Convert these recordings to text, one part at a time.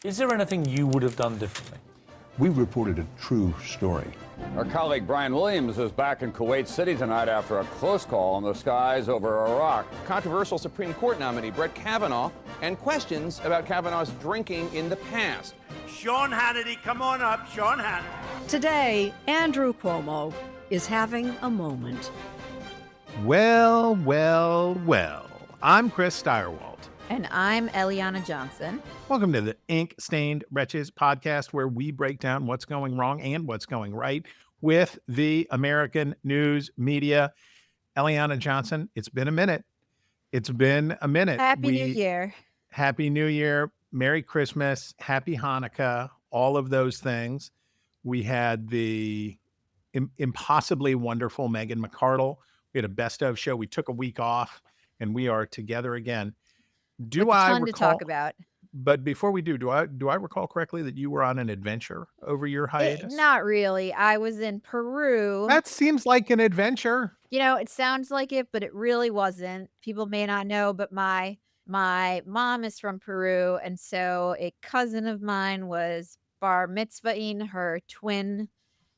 Is there anything you would have done differently? We reported a true story. Our colleague Brian Williams is back in Kuwait City tonight after a close call in the skies over Iraq. Controversial Supreme Court nominee Brett Kavanaugh and questions about Kavanaugh's drinking in the past. Sean Hannity, come on up, Sean Hannity. Today, Andrew Cuomo is having a moment. Well, well, well. I'm Chris Steyerwalt. And I'm Eliana Johnson. Welcome to the Ink-Stained Wretches podcast, where we break down what's going wrong and what's going right with the American news media. Eliana Johnson, it's been a minute. It's been a minute. Happy New Year. Happy New Year. Merry Christmas. Happy Hanukkah. All of those things. We had the impossibly wonderful Meghan McArdle. We had a best of show. We took a week off, and we are together again. Do I recall, to talk about? But before we do I recall correctly that you were on an adventure over your hiatus? Not really. I was in Peru. That seems like an adventure. You know, it sounds like it, but it really wasn't. People may not know, but my mom is from Peru, and so a cousin of mine was bar mitzvahing her twin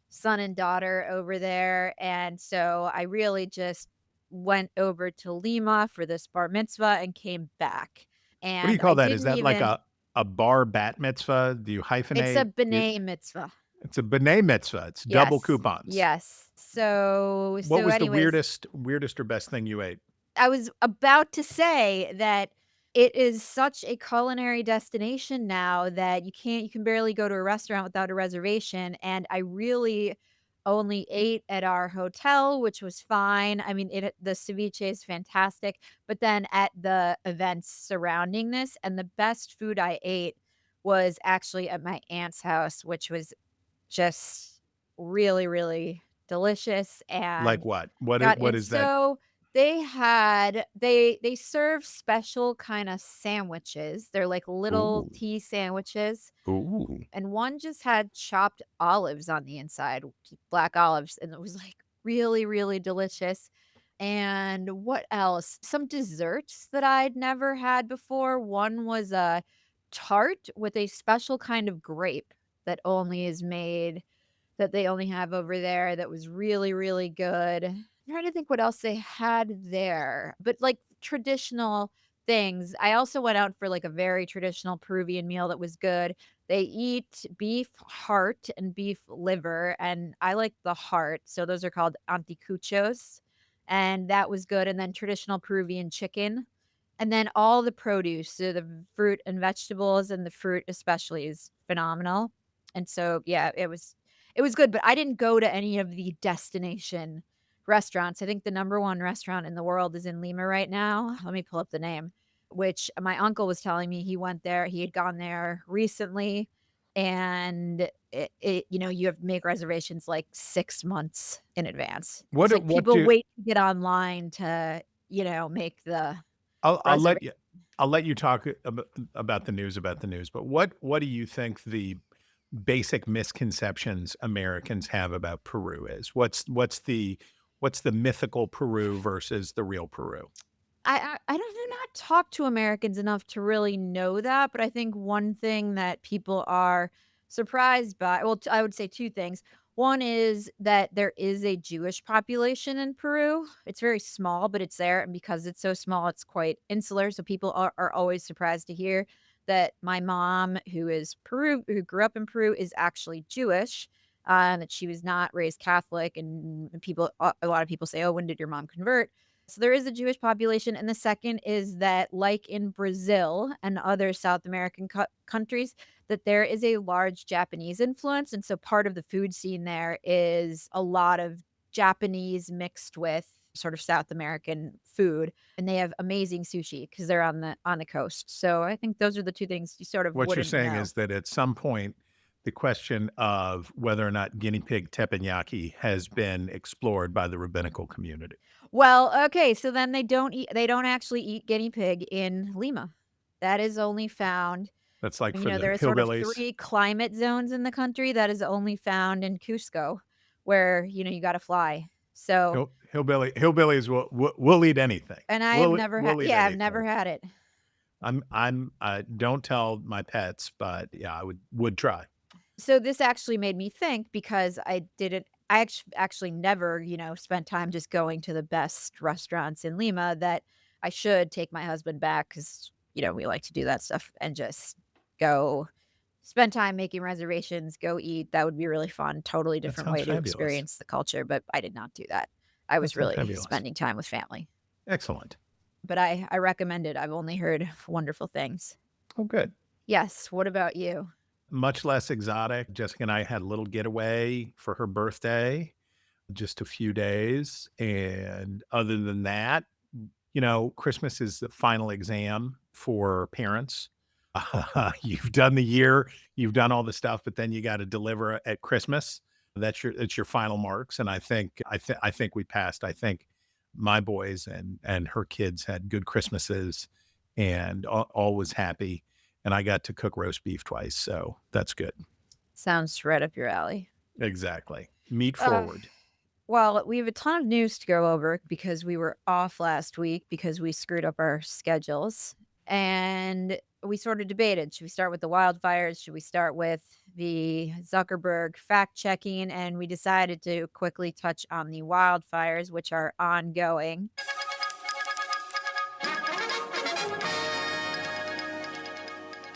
son and daughter over there, and so I really just went over to Lima for this bar mitzvah and came back. And what do you call that? Is that like a bar bat mitzvah? Do you hyphenate? It's a b'nai mitzvah. It's a b'nai mitzvah. It's double coupons. Yes. So what was anyways, the weirdest or best thing you ate? I was about to say that it is such a culinary destination now that you can barely go to a restaurant without a reservation. And I really only ate at our hotel, which was fine. I mean, the ceviche is fantastic, but then at the events surrounding this, and the best food I ate was actually at my aunt's house, which was just really, really delicious. And like what? What is that? So they serve special kind of sandwiches. They're like little tea sandwiches. Ooh. And one just had chopped olives on the inside, black olives, and it was like really, really delicious. And what else? Some desserts that I'd never had before. One was a tart with a special kind of grape that only is made, that they only have over there, that was really, really good. I'm trying to think what else they had there, but like traditional things. I also went out for like a very traditional Peruvian meal that was good. They eat beef heart and beef liver, and I like the heart. So those are called anticuchos, and that was good. And then traditional Peruvian chicken, and then all the produce, so the fruit and vegetables, and the fruit especially is phenomenal. And so, yeah, it was good, but I didn't go to any of the destination restaurants. I think the number one restaurant in the world is in Lima right now. Let me pull up the name, which my uncle was telling me he went there. He had gone there recently, and you have to make reservations like 6 months in advance. People wait to get online to, make the I'll let you talk about the news, but what do you think the basic misconceptions Americans have about Peru is? What's the mythical Peru versus the real Peru? I do not talk to Americans enough to really know that, but I think one thing that people are surprised by, well, I would say two things. One is that there is a Jewish population in Peru. It's very small, but it's there, and because it's so small, it's quite insular. So people are always surprised to hear that my mom, who grew up in Peru, is actually Jewish. That she was not raised Catholic, and a lot of people say, "Oh, when did your mom convert?" So there is a Jewish population, and the second is that, like in Brazil and other South American countries, that there is a large Japanese influence, and so part of the food scene there is a lot of Japanese mixed with sort of South American food, and they have amazing sushi because they're on the coast. So I think those are the two things you sort of what you're saying know. Is that at some point, the question of whether or not guinea pig teppanyaki has been explored by the rabbinical community. Well, okay, so then they don't actually eat guinea pig in Lima. That is only found. That's like for the there are hillbillies. Sort of 3 climate zones in the country. That is only found in Cusco, where you got to fly. So hillbillies will eat anything. And I've never had it. Don't tell my pets, but yeah, I would try. So this actually made me think because I actually never, spent time just going to the best restaurants in Lima that I should take my husband back because, we like to do that stuff and just go spend time making reservations, go eat. That would be really fun. Totally That different sounds way to fabulous. experience the culture, but I did not do that. I That was sounds really fabulous. spending time with family. Excellent. But I recommend it. I've only heard wonderful things. Oh, good. Yes. What about you? Much less exotic. Jessica and I had a little getaway for her birthday, just a few days. And other than that, Christmas is the final exam for parents. You've done the year, you've done all the stuff, but then you got to deliver at Christmas. It's your final marks. And I think we passed. I think my boys and her kids had good Christmases and all was happy. And I got to cook roast beef twice. So that's good. Sounds right up your alley. Exactly. Meat Uh, forward. Well, we have a ton of news to go over because we were off last week because we screwed up our schedules. And we sort of debated, should we start with the wildfires? Should we start with the Zuckerberg fact checking? And we decided to quickly touch on the wildfires, which are ongoing.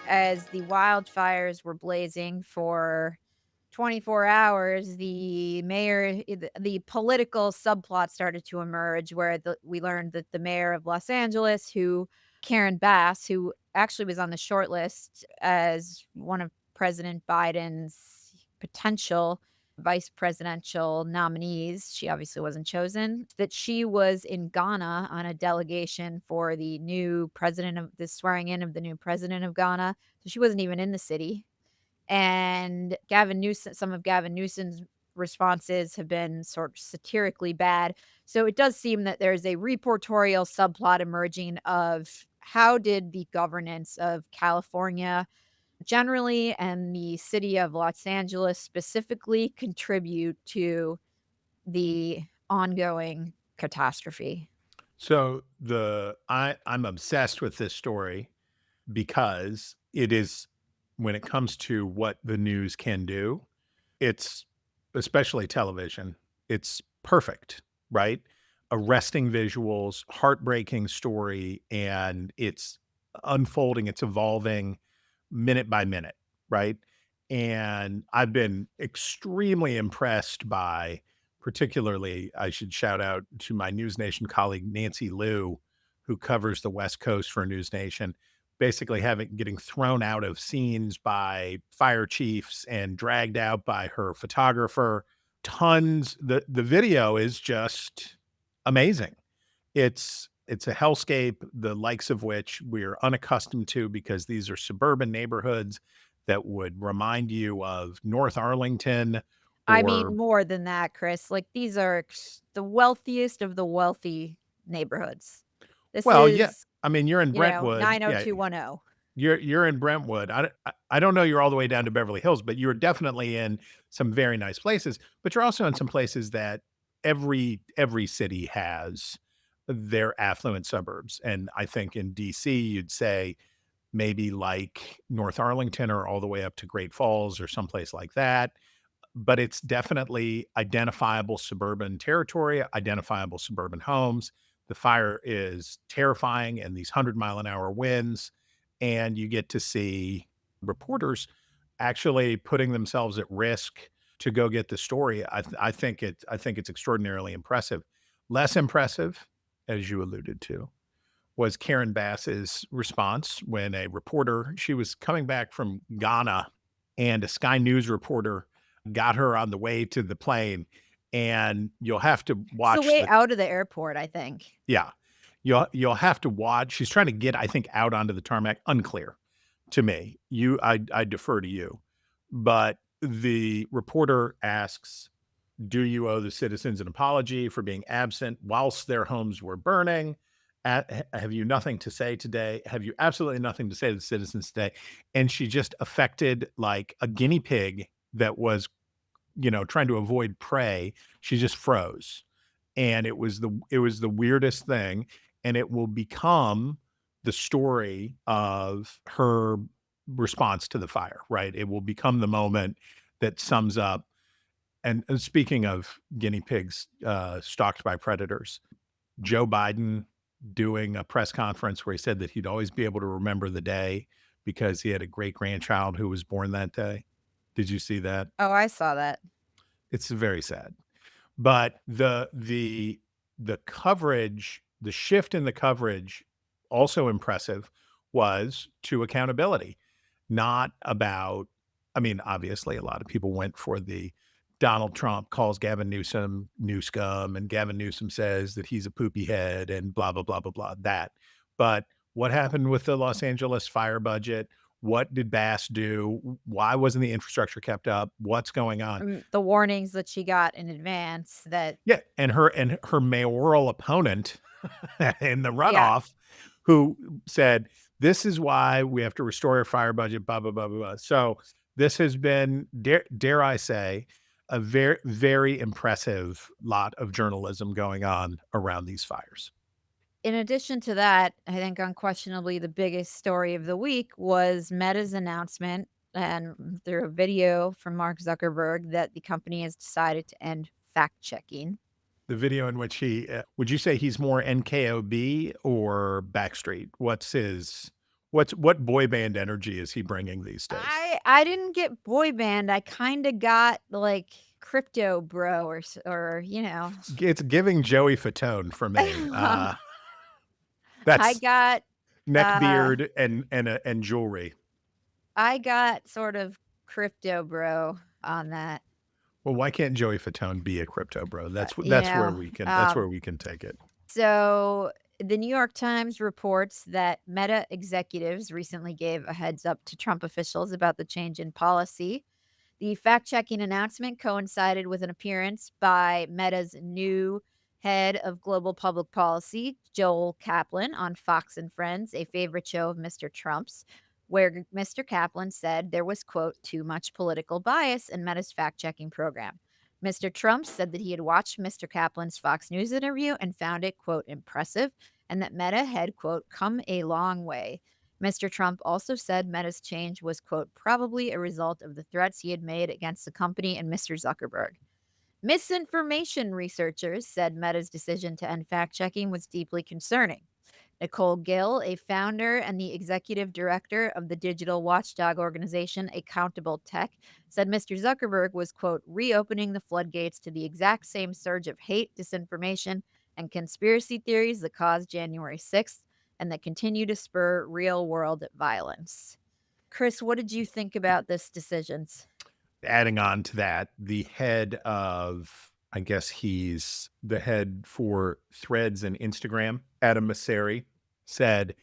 As the wildfires were blazing for 24 hours, the political subplot started to emerge where we learned that the mayor of Los Angeles, Karen Bass, who actually was on the short list as one of President Biden's potential vice presidential nominees, she obviously wasn't chosen, that she was in Ghana on a delegation for the swearing in of the new president of Ghana. So she wasn't even in the city. And some of Gavin Newsom's responses have been sort of satirically bad. So it does seem that there's a reportorial subplot emerging of how did the governance of California generally and the city of Los Angeles specifically contribute to the ongoing catastrophe. So I'm obsessed with this story because it is, when it comes to what the news can do, it's, especially television, it's perfect, right? Arresting visuals, heartbreaking story, and it's unfolding, it's evolving minute by minute, right? And I've been extremely impressed by, particularly, I should shout out to my News Nation colleague, Nancy Liu, who covers the West Coast for News Nation, basically getting thrown out of scenes by fire chiefs and dragged out by her photographer. The video is just amazing. It's a hellscape, the likes of which we're unaccustomed to because these are suburban neighborhoods that would remind you of North Arlington I or, mean, more than that, Chris. Like, these are the wealthiest of the wealthy neighborhoods. This well, yeah. is, I mean, you're in Brentwood. Yeah, 90210. you're in Brentwood. I don't know you're all the way down to Beverly Hills, but you're definitely in some very nice places. But you're also in some places that every city has their affluent suburbs. And I think in DC, you'd say maybe like North Arlington or all the way up to Great Falls or someplace like that. But it's definitely identifiable suburban territory, identifiable suburban homes. The fire is terrifying and these 100-mile-an-hour winds. And you get to see reporters actually putting themselves at risk to go get the story. I think it's extraordinarily impressive. Less impressive, as you alluded to, was Karen Bass's response when she was coming back from Ghana, and a Sky News reporter got her on the way to the plane. And you'll have to watch It's the way out of the airport, I think. yeah. You'll have to watch. She's trying to get, I think, out onto the tarmac. Unclear to me. I defer to you. But the reporter asks, do you owe the citizens an apology for being absent whilst their homes were burning? Have you nothing to say today? Have you absolutely nothing to say to the citizens today? And she just affected like a guinea pig that was, trying to avoid prey. She just froze. And it was the weirdest thing. And it will become the story of her response to the fire, right? It will become the moment that sums up. And speaking of guinea pigs stalked by predators, Joe Biden doing a press conference where he said that he'd always be able to remember the day because he had a great grandchild who was born that day. Did you see that? Oh, I saw that. It's very sad. But the coverage, the shift in the coverage, also impressive, was to accountability, not about. I mean, obviously, a lot of people went for the Donald Trump calls Gavin Newsom new scum, and Gavin Newsom says that he's a poopy head, and blah blah blah blah blah. That, but what happened with the Los Angeles fire budget? What did Bass do? Why wasn't the infrastructure kept up? What's going on? The warnings that she got in advance that Yeah, and her mayoral opponent in the yeah, runoff, who said, "This is why we have to restore our fire budget." Blah blah blah blah blah. So this has been, dare I say, a very very impressive lot of journalism going on around these fires. in addition to that, I think unquestionably the biggest story of the week was Meta's announcement and through a video from Mark Zuckerberg that the company has decided to end fact checking. The video in which he, would you say he's more NKOB or Backstreet? What boy band energy is he bringing these days? I didn't get boy band. I kind of got like crypto bro or It's giving Joey Fatone for me. I That's got neck uh beard and jewelry. I got sort of crypto bro on that. Well, why can't Joey Fatone be a crypto bro? That's You that's where know, we can that's where we can take it. So the New York Times reports that Meta executives recently gave a heads up to Trump officials about the change in policy. The fact checking announcement coincided with an appearance by Meta's new head of global public policy, Joel Kaplan, on Fox and Friends, a favorite show of Mr. Trump's, where Mr. Kaplan said there was, quote, too much political bias in Meta's fact checking program. Mr. Trump said that he had watched Mr. Kaplan's Fox News interview and found it, quote, impressive, and that Meta had, quote, come a long way. Mr. Trump also said Meta's change was, quote, probably a result of the threats he had made against the company and Mr. Zuckerberg. Misinformation researchers said Meta's decision to end fact checking was deeply concerning. Nicole Gill, a founder and the executive director of the digital watchdog organization Accountable Tech, said Mr. Zuckerberg was, quote, reopening the floodgates to the exact same surge of hate, disinformation, and conspiracy theories that caused January 6th and that continue to spur real-world violence. Chris, what did you think about this decisions? Adding on to that, the head of, I guess he's the head for Threads and Instagram, Adam Mosseri, said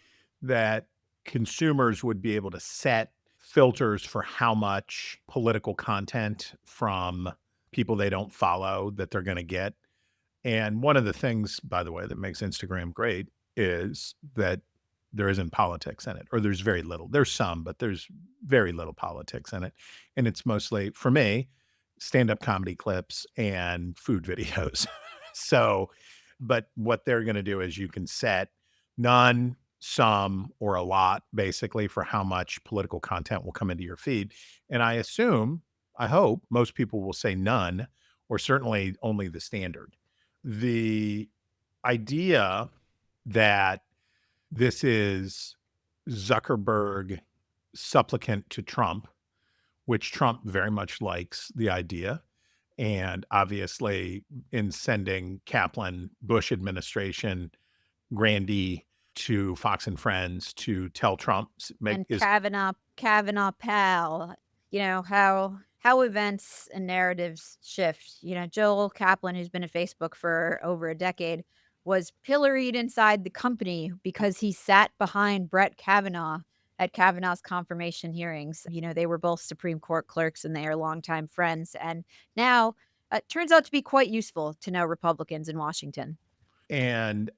that consumers would be able to set filters for how much political content from people they don't follow that they're going to get. And one of the things, by the way, that makes Instagram great is that there isn't politics in it, or there's very little. There's some, but there's very little politics in it. And it's mostly, for me, stand-up comedy clips and food videos. So, but what they're going to do is you can set none, some, or a lot, basically, for how much political content will come into your feed. And I assume, I hope, most people will say none, or certainly only the standard. The idea that this is Zuckerberg supplicant to Trump, which Trump very much likes the idea. And obviously, in sending Kaplan, Bush administration grandee to Fox and Friends to tell Trump, And Kavanaugh pal, how events and narratives shift. Joel Kaplan, who's been at Facebook for over a decade, was pilloried inside the company because he sat behind Brett Kavanaugh at Kavanaugh's confirmation hearings. They were both Supreme Court clerks and they are longtime friends. And now it turns out to be quite useful to know Republicans in Washington. And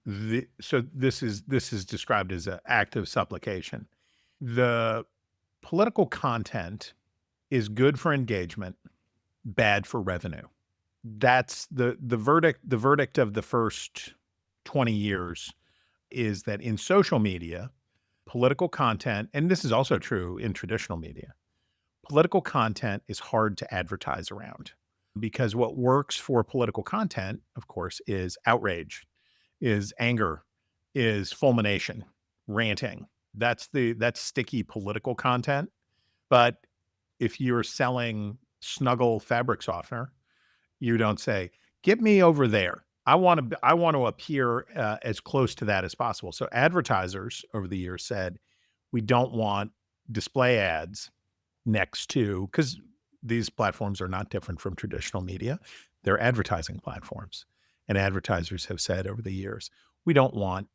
so this is described as an act of supplication. The political content is good for engagement, bad for revenue. That's the verdict. The verdict of the first 20 years is that in social media, political content, and this is also true in traditional media, political content is hard to advertise around because what works for political content, of course, is outrage, is anger, is fulmination, ranting. That's sticky political content. But if you're selling Snuggle fabric softener, you don't say, "Get me over there." I want to appear as close to that as possible. So advertisers over the years said, we don't want display ads next to, because these platforms are not different from traditional media. They're advertising platforms. And advertisers have said over the years, we don't want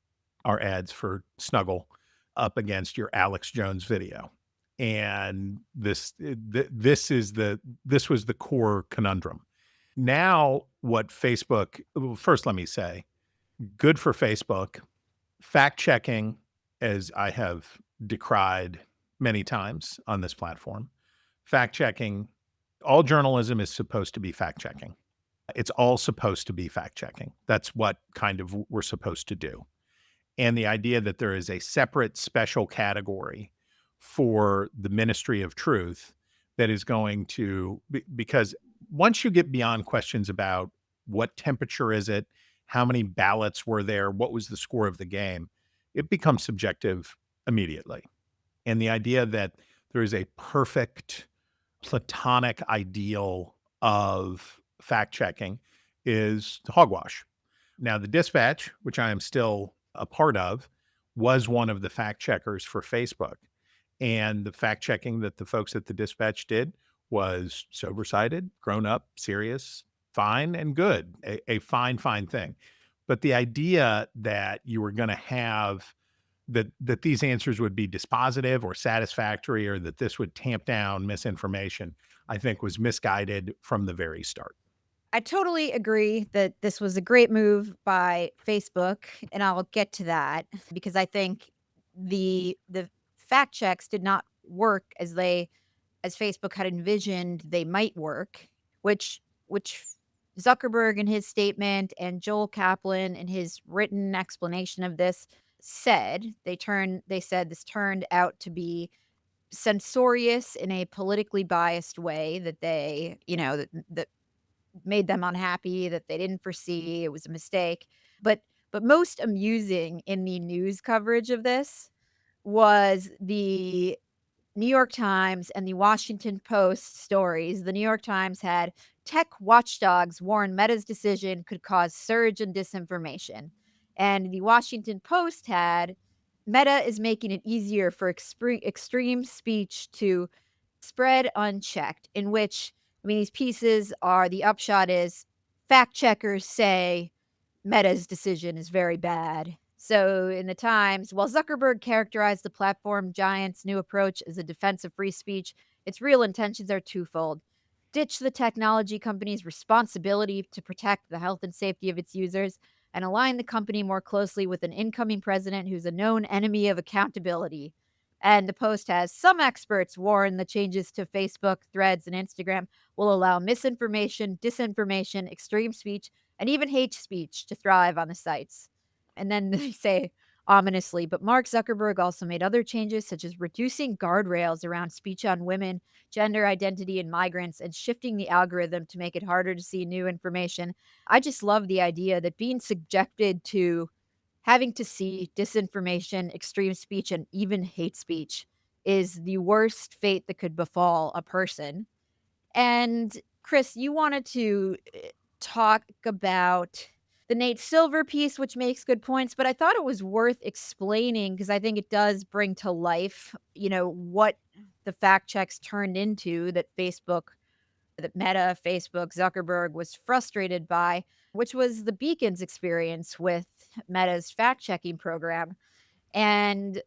our ads for Snuggle up against your Alex Jones video. And this was the core conundrum. Now, what Facebook, well, first, let me say, good for Facebook. Fact checking, as I have decried many times on this platform, fact checking, all journalism is supposed to be fact checking. It's all supposed to be fact checking. That's what kind of we're supposed to do. And the idea that there is a separate special category for the ministry of truth that is going to, because once you get beyond questions about what temperature is it, how many ballots were there, what was the score of the game, it becomes subjective immediately. And the idea that there is a perfect platonic ideal of fact checking is hogwash. Now, the Dispatch, which I am still a part of, was one of the fact checkers for Facebook. And the fact checking that the folks at the Dispatch did was sober-sided, grown up, serious, fine, and good, a fine, fine thing. But the idea that you were going to have that these answers would be dispositive or satisfactory, or that this would tamp down misinformation, I think was misguided from the very start. I totally agree that this was a great move by Facebook, and I'll get to that because I think the fact checks did not work as Facebook had envisioned they might work, which Zuckerberg in his statement and Joel Kaplan in his written explanation of this said. They said this turned out to be censorious in a politically biased way that that made them unhappy, that they didn't foresee. It was a mistake. But most amusing in the news coverage of this was the New York Times and the Washington Post stories. The New York Times had tech watchdogs warn Meta's decision could cause surge in disinformation. And the Washington Post had Meta is making it easier for extreme speech to spread unchecked, in which, I mean, these pieces are, the upshot is fact checkers say Meta's decision is very bad. So in the Times, while Zuckerberg characterized the platform giant's new approach as a defense of free speech, its real intentions are twofold. Ditch the technology company's responsibility to protect the health and safety of its users and align the company more closely with an incoming president who's a known enemy of accountability. And the Post has some experts warn the changes to Facebook, Threads, and Instagram will allow misinformation, disinformation, extreme speech, and even hate speech to thrive on the sites. And then they say ominously, but Mark Zuckerberg also made other changes, such as reducing guardrails around speech on women, gender identity, and migrants, and shifting the algorithm to make it harder to see new information. I just love the idea that being subjected to having to see disinformation, extreme speech, and even hate speech is the worst fate that could befall a person. And Chris, you wanted to talk about the Nate Silver piece, which makes good points, but I thought it was worth explaining because I think it does bring to life, what the fact checks turned into that Meta, Facebook, Zuckerberg was frustrated by, which was the Beacons experience with Meta's fact checking program. And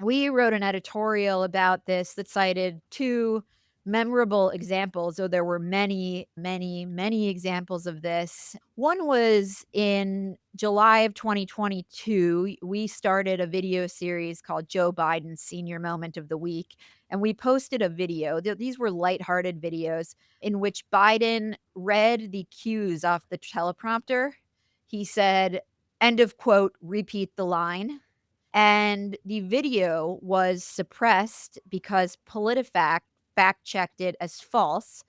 we wrote an editorial about this that cited two memorable examples, though there were many, many, many examples of this. One was in July of 2022. We started a video series called Joe Biden's Senior Moment of the Week, and we posted a video. These were lighthearted videos in which Biden read the cues off the teleprompter. He said, "End of quote, repeat the line." And the video was suppressed because PolitiFact fact-checked it as false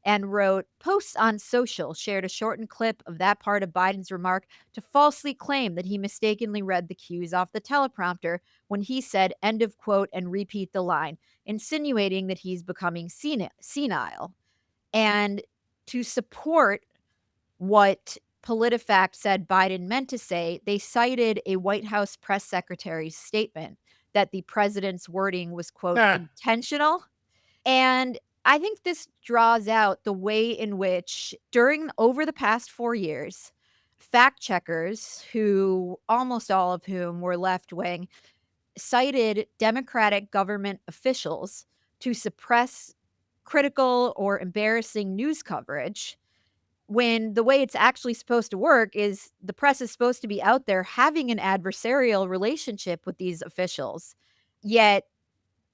and wrote, "Posts on social shared a shortened clip of that part of Biden's remark to falsely claim that he mistakenly read the cues off the teleprompter when he said end of quote and repeat the line, insinuating that he's becoming senile." And to support what PolitiFact said Biden meant to say, they cited a White House press secretary's statement that the president's wording was, quote, Ah, intentional. And I think this draws out the way in which, over the past 4 years, fact checkers, who almost all of whom were left wing, cited Democratic government officials to suppress critical or embarrassing news coverage, when the way it's actually supposed to work is the press is supposed to be out there having an adversarial relationship with these officials. Yet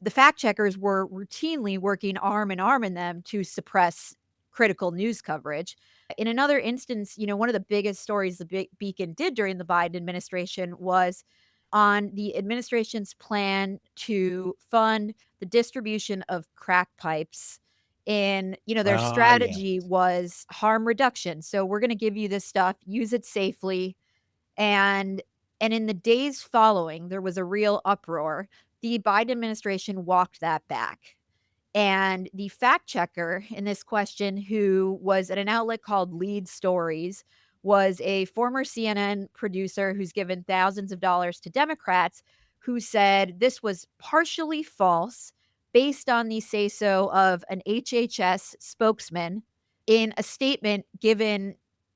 the fact checkers were routinely working arm in arm in them to suppress critical news coverage. In another instance, one of the biggest stories the Beacon did during the Biden administration was on the administration's plan to fund the distribution of crack pipes. In, their yeah. strategy was harm reduction. So we're going to give you this stuff, use it safely. And in the days following, there was a real uproar. The Biden administration walked that back. And the fact checker in this question, who was at an outlet called Lead Stories, was a former CNN producer who's given thousands of dollars to Democrats, who said this was partially false based on the say-so of an HHS spokesman in a statement given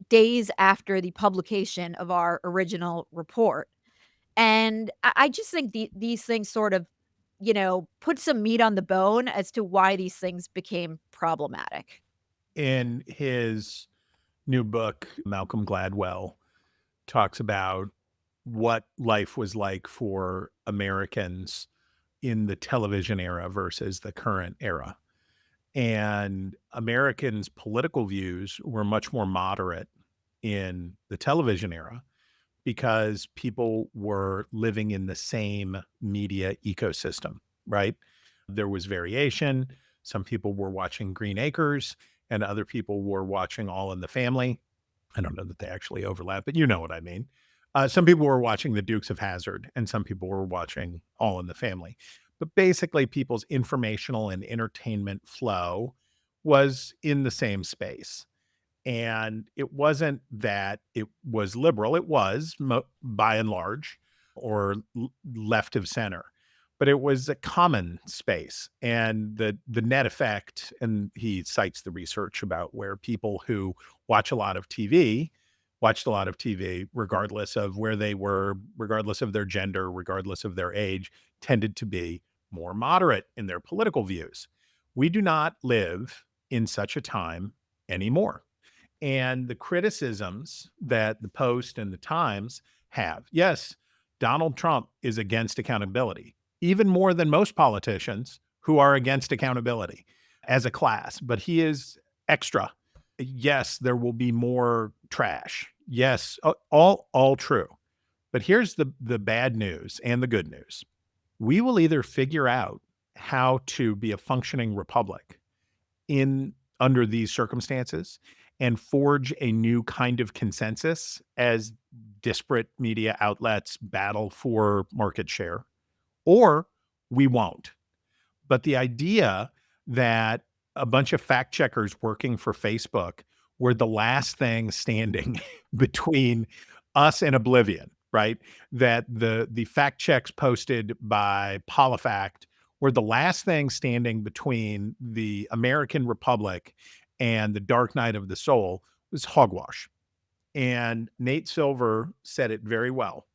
days after the publication of our original report. And I just think these things sort of, put some meat on the bone as to why these things became problematic. In his new book, Malcolm Gladwell talks about what life was like for Americans in the television era versus the current era. And Americans' political views were much more moderate in the television era because people were living in the same media ecosystem, right? There was variation. Some people were watching Green Acres and other people were watching All in the Family. I don't know that they actually overlap, but you know what I mean. Some people were watching The Dukes of Hazzard and some people were watching All in the Family. But basically, people's informational and entertainment flow was in the same space. And it wasn't that it was liberal. It was by and large, or left of center, but it was a common space. And the net effect, and he cites the research about where people who watch a lot of TV watched a lot of TV, regardless of where they were, regardless of their gender, regardless of their age, tended to be more moderate in their political views. We do not live in such a time anymore. And the criticisms that the Post and the Times have, yes, Donald Trump is against accountability, even more than most politicians who are against accountability as a class, but he is extra. Yes, there will be more trash. Yes, all true. But here's the bad news and the good news. We will either figure out how to be a functioning republic under these circumstances and forge a new kind of consensus as disparate media outlets battle for market share, or we won't. But the idea that a bunch of fact checkers working for Facebook were the last thing standing between us and oblivion, right? That the fact checks posted by PolitiFact were the last thing standing between the American Republic and the dark night of the soul was hogwash. And Nate Silver said it very well.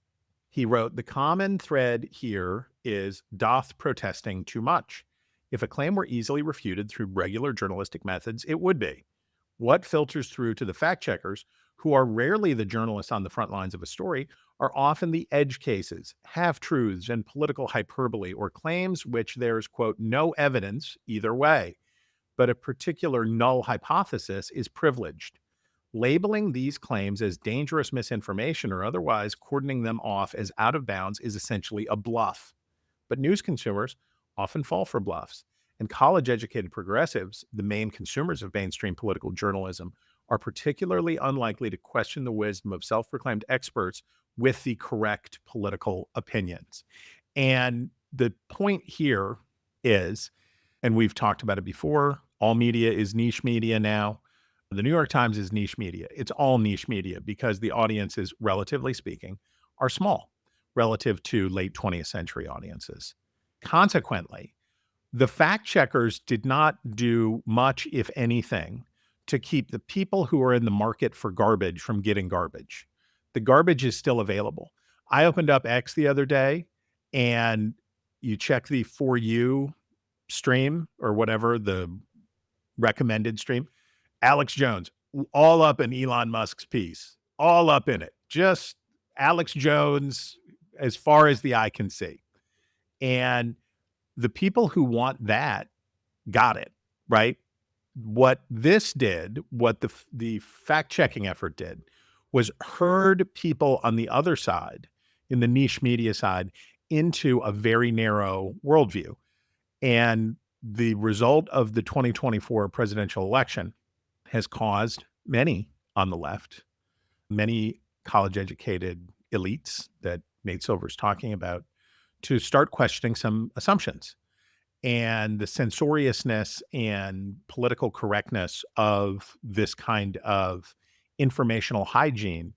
He wrote, "The common thread here is doth protesting too much. If a claim were easily refuted through regular journalistic methods, it would be. What filters through to the fact checkers, who are rarely the journalists on the front lines of a story, are often the edge cases, half-truths, and political hyperbole, or claims which there's, quote, no evidence either way, but a particular null hypothesis is privileged. Labeling these claims as dangerous misinformation or otherwise cordoning them off as out of bounds is essentially a bluff. But news consumers often fall for bluffs, and college-educated progressives, the main consumers of mainstream political journalism, are particularly unlikely to question the wisdom of self-proclaimed experts with the correct political opinions. And the point here is, and we've talked about it before, all media is niche media now. The New York Times is niche media. It's all niche media because the audiences, relatively speaking, are small relative to late 20th century audiences. Consequently, the fact checkers did not do much, if anything, to keep the people who are in the market for garbage from getting garbage. The garbage is still available. I opened up X the other day, and you check the For You stream or whatever, the recommended stream. Alex Jones, all up in Elon Musk's piece, all up in it. Just Alex Jones as far as the eye can see. And the people who want that got it, right? What this did, what the fact-checking effort did, was herd people on the other side, in the niche media side, into a very narrow worldview. And the result of the 2024 presidential election has caused many on the left, many college-educated elites that Nate Silver's talking about, to start questioning some assumptions. And the censoriousness and political correctness of this kind of informational hygiene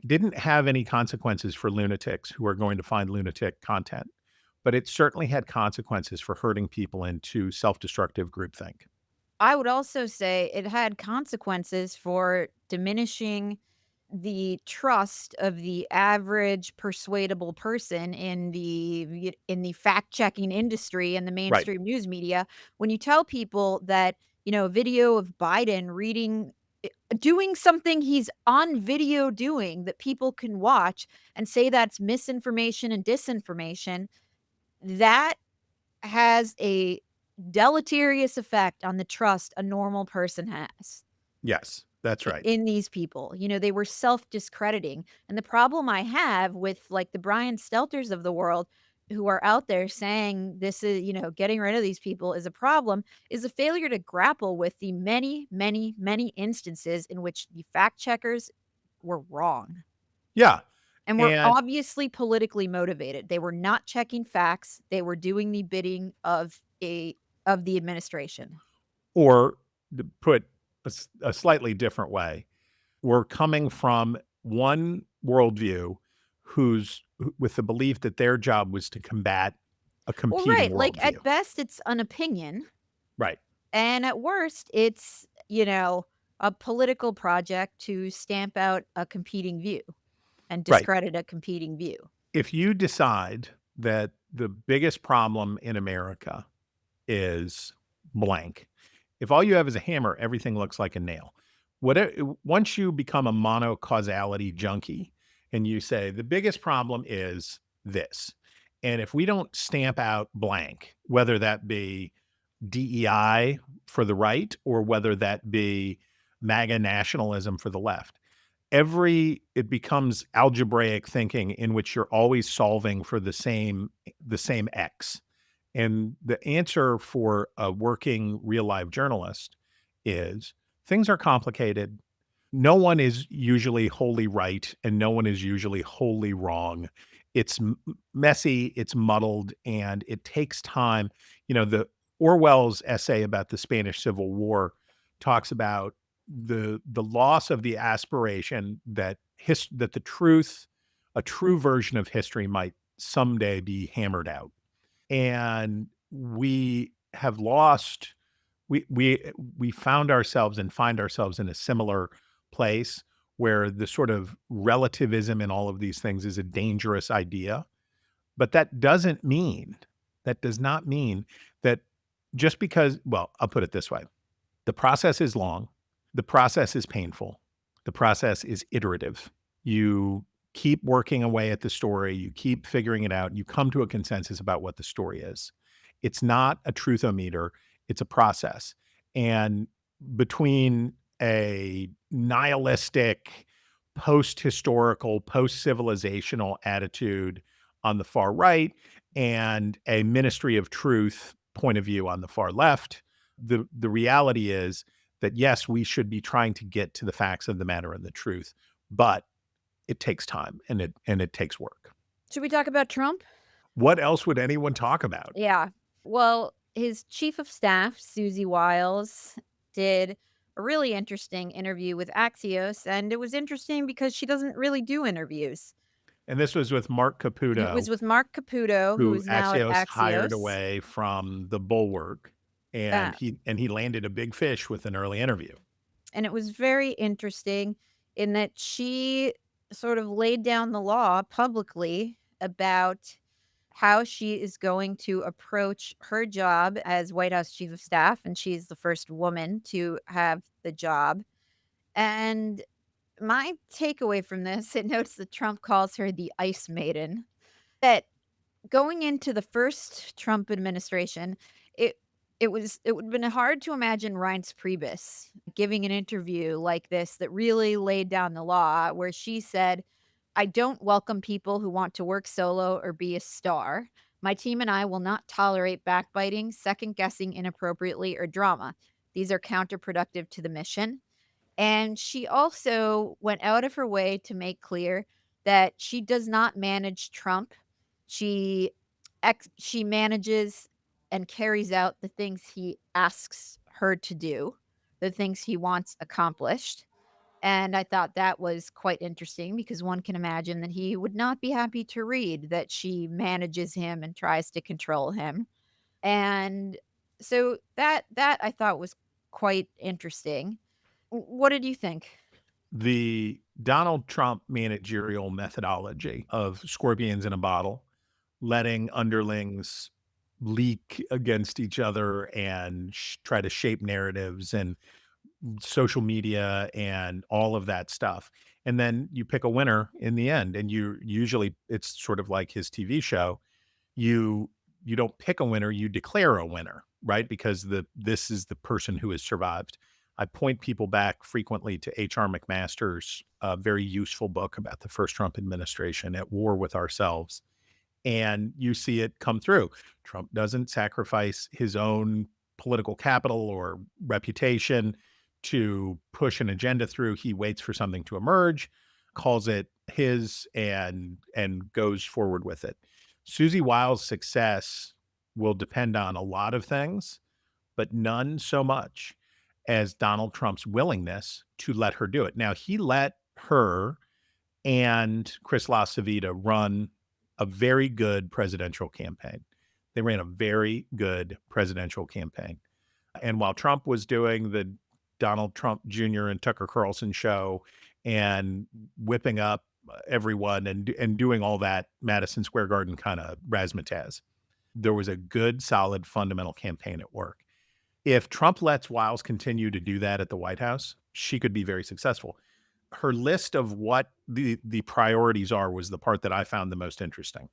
didn't have any consequences for lunatics who are going to find lunatic content, but it certainly had consequences for herding people into self-destructive groupthink. I would also say it had consequences for diminishing the trust of the average persuadable person in the fact-checking industry and the Right. mainstream news media. When you tell people that, a video of Biden doing something he's on video doing that people can watch and say that's misinformation and disinformation, that has a deleterious effect on the trust a normal person has Yes, that's right. in these people. They were self-discrediting. And the problem I have with like the Brian Stelters of the world who are out there saying this is, getting rid of these people is a problem, is a failure to grapple with the many, many, many instances in which the fact checkers were wrong Yeah. and were And obviously politically motivated. They were not checking facts. They were doing the bidding of the administration. or to put a slightly different way, we're coming from one worldview with the belief that their job was to combat a Well, competing right. Like worldview. at best, it's an opinion. Right. And at worst, it's, a political project to stamp out a competing view and Right. discredit a competing view. If you decide that the biggest problem in America is blank, if all you have is a hammer, everything looks like a nail. Once you become a monocausality junkie and you say the biggest problem is this, and if we don't stamp out blank, whether that be DEI for the right or whether that be MAGA nationalism for the left, it becomes algebraic thinking in which you're always solving for the same X. And the answer for a working real life journalist is things are complicated. No one is usually wholly right and no one is usually wholly wrong. It's messy, it's muddled, and it takes time. The Orwell's essay about the Spanish Civil War talks about the loss of the aspiration that the truth, a true version of history, might someday be hammered out. And we have lost, we found ourselves and find ourselves in a similar place where the sort of relativism in all of these things is a dangerous idea. But that does not mean that just because, well, I'll put it this way. The process is long. The process is painful. The process is iterative. You keep working away at the story. You keep figuring it out. You come to a consensus about what the story is. It's not a truthometer. It's a process. And between a nihilistic, post-historical, post-civilizational attitude on the far right and a ministry of truth point of view on the far left. The reality is that, yes, we should be trying to get to the facts of the matter and the truth, but it takes time and it takes work. Should we talk about Trump? What else would anyone talk about? Yeah. Well, his chief of staff, Susie Wiles, did a really interesting interview with Axios. And it was interesting because she doesn't really do interviews. And this was with Mark It Caputo, was with Mark Caputo, who who is now at Axios hired Axios. away from the Bulwark, and he landed a big fish with an early interview. And it was very interesting in that she sort of laid down the law publicly about how she is going to approach her job as White House chief of staff. And she's the first woman to have the job. And my takeaway from this, it notes that Trump calls her the Ice Maiden, that going into the first Trump administration, it it would have been hard to imagine Reince Priebus giving an interview like this that really laid down the law, where she said, "I don't welcome people who want to work solo or be a star. My team and I will not tolerate backbiting, second guessing inappropriately, or drama. These are counterproductive to the mission." And she also went out of her way to make clear that she does not manage Trump. She she manages and carries out the things he asks her to do, the things he wants accomplished. And I thought that was quite interesting because one can imagine that he would not be happy to read that she manages him and tries to control him. And so that I thought was quite interesting. What did you think? The Donald Trump managerial methodology of scorpions in a bottle, letting underlings leak against each other and try to shape narratives and social media and all of that stuff. And then you pick a winner in the end. And you usually, it's sort of like his TV show. You don't pick a winner, you declare a winner, right? Because this is the person who has survived. I point people back frequently to H.R. McMaster's very useful book about the first Trump administration, At War with Ourselves. And you see it come through. Trump doesn't sacrifice his own political capital or reputation to push an agenda through. He waits for something to emerge, calls it his, and goes forward with it. Susie Wiles' success will depend on a lot of things, but none so much as Donald Trump's willingness to let her do it. Now, he let her and Chris LaCivita run a very good presidential campaign. They ran a very good presidential campaign. And while Trump was doing the Donald Trump Jr. and Tucker Carlson show and whipping up everyone and doing all that Madison Square Garden kind of razzmatazz, there was a good, solid, fundamental campaign at work. If Trump lets Wiles continue to do that at the White House, she could be very successful. Her list of what the priorities are was the part that I found the most interesting.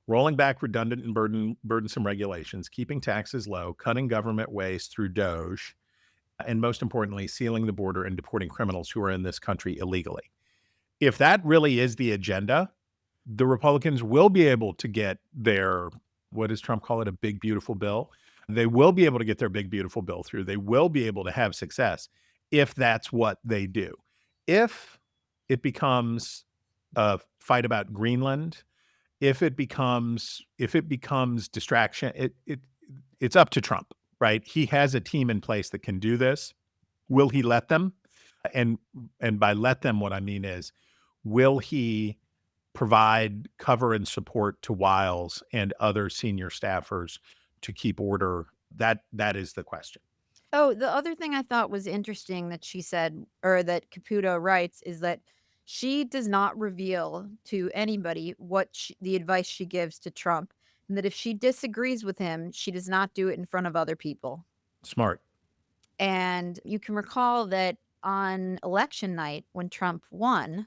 Rolling back redundant and burdensome regulations, keeping taxes low, cutting government waste through Doge, and most importantly, sealing the border and deporting criminals who are in this country illegally. If that really is the agenda, the Republicans will be able to get their, what does Trump call it, a big, beautiful bill? They will be able to get their big, beautiful bill through. They will be able to have success if that's what they do. If it becomes a fight about Greenland, if it becomes distraction, it's up to Trump, right? He has a team in place that can do this. Will he let them? And by let them, what I mean is, will he provide cover and support to Wiles and other senior staffers to keep order? That is the question. Oh, the other thing I thought was interesting that she said, or that Caputo writes, is that she does not reveal to anybody the advice she gives to Trump, and that if she disagrees with him, she does not do it in front of other people. Smart. And you can recall that on election night, when Trump won,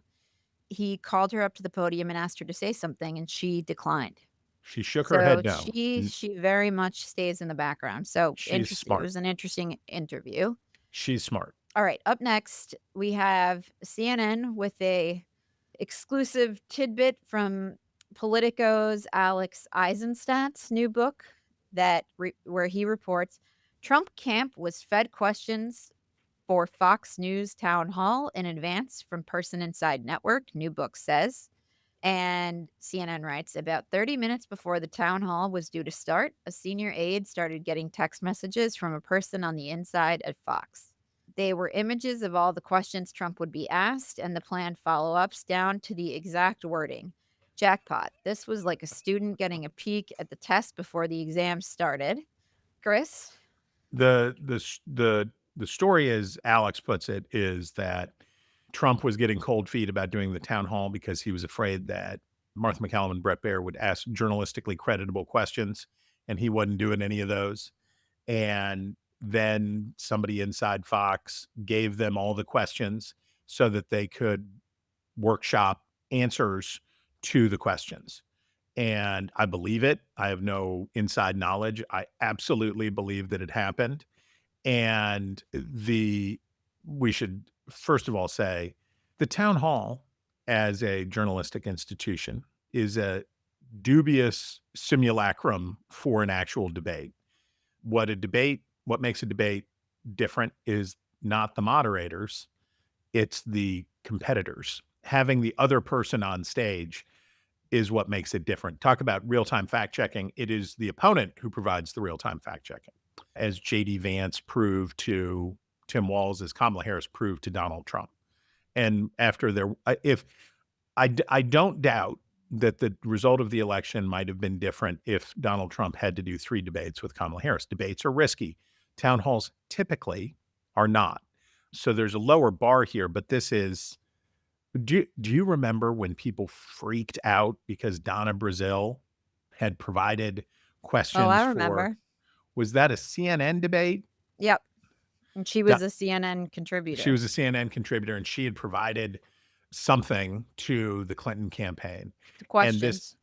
he called her up to the podium and asked her to say something, and she declined. She shook her head no. She very much stays in the background. So She's interesting. It smart. was an interesting interview. She's smart. All right, up next, we have CNN with a exclusive tidbit from Politico's Alex Eisenstadt's new book where he reports Trump camp was fed questions for Fox News town hall in advance from person inside network, new book says. And CNN writes about 30 minutes before the town hall was due to start, a senior aide started getting text messages from a person on the inside at Fox. They were images of all the questions Trump would be asked and the planned follow ups down to the exact wording. Jackpot. This was like a student getting a peek at the test before the exam started. Chris? The story, as Alex puts it, is that Trump was getting cold feet about doing the town hall because he was afraid that Martha McCallum and Brett Baer would ask journalistically creditable questions, and he wasn't doing any of those. And then somebody inside Fox gave them all the questions so that they could workshop answers to the questions. And I believe it. I have no inside knowledge. I absolutely believe that it happened. And we should first of all say the town hall as a journalistic institution is a dubious simulacrum for an actual debate. What makes a debate different is not the moderators, it's the competitors. Having the other person on stage is what makes it different. Talk about real-time fact checking. It is the opponent who provides the real-time fact checking. As J.D. Vance proved to Tim Walz, as Kamala Harris proved to Donald Trump. And after I don't doubt that the result of the election might have been different if Donald Trump had to do 3 debates with Kamala Harris. Debates are risky. Town halls typically are not. So there's a lower bar here, but this is, do you remember when people freaked out because Donna Brazile had provided questions Oh, I remember. Was that a CNN debate? Yep. And she was a CNN contributor. She was a CNN contributor, and she had provided something to the Clinton campaign. Questions. And this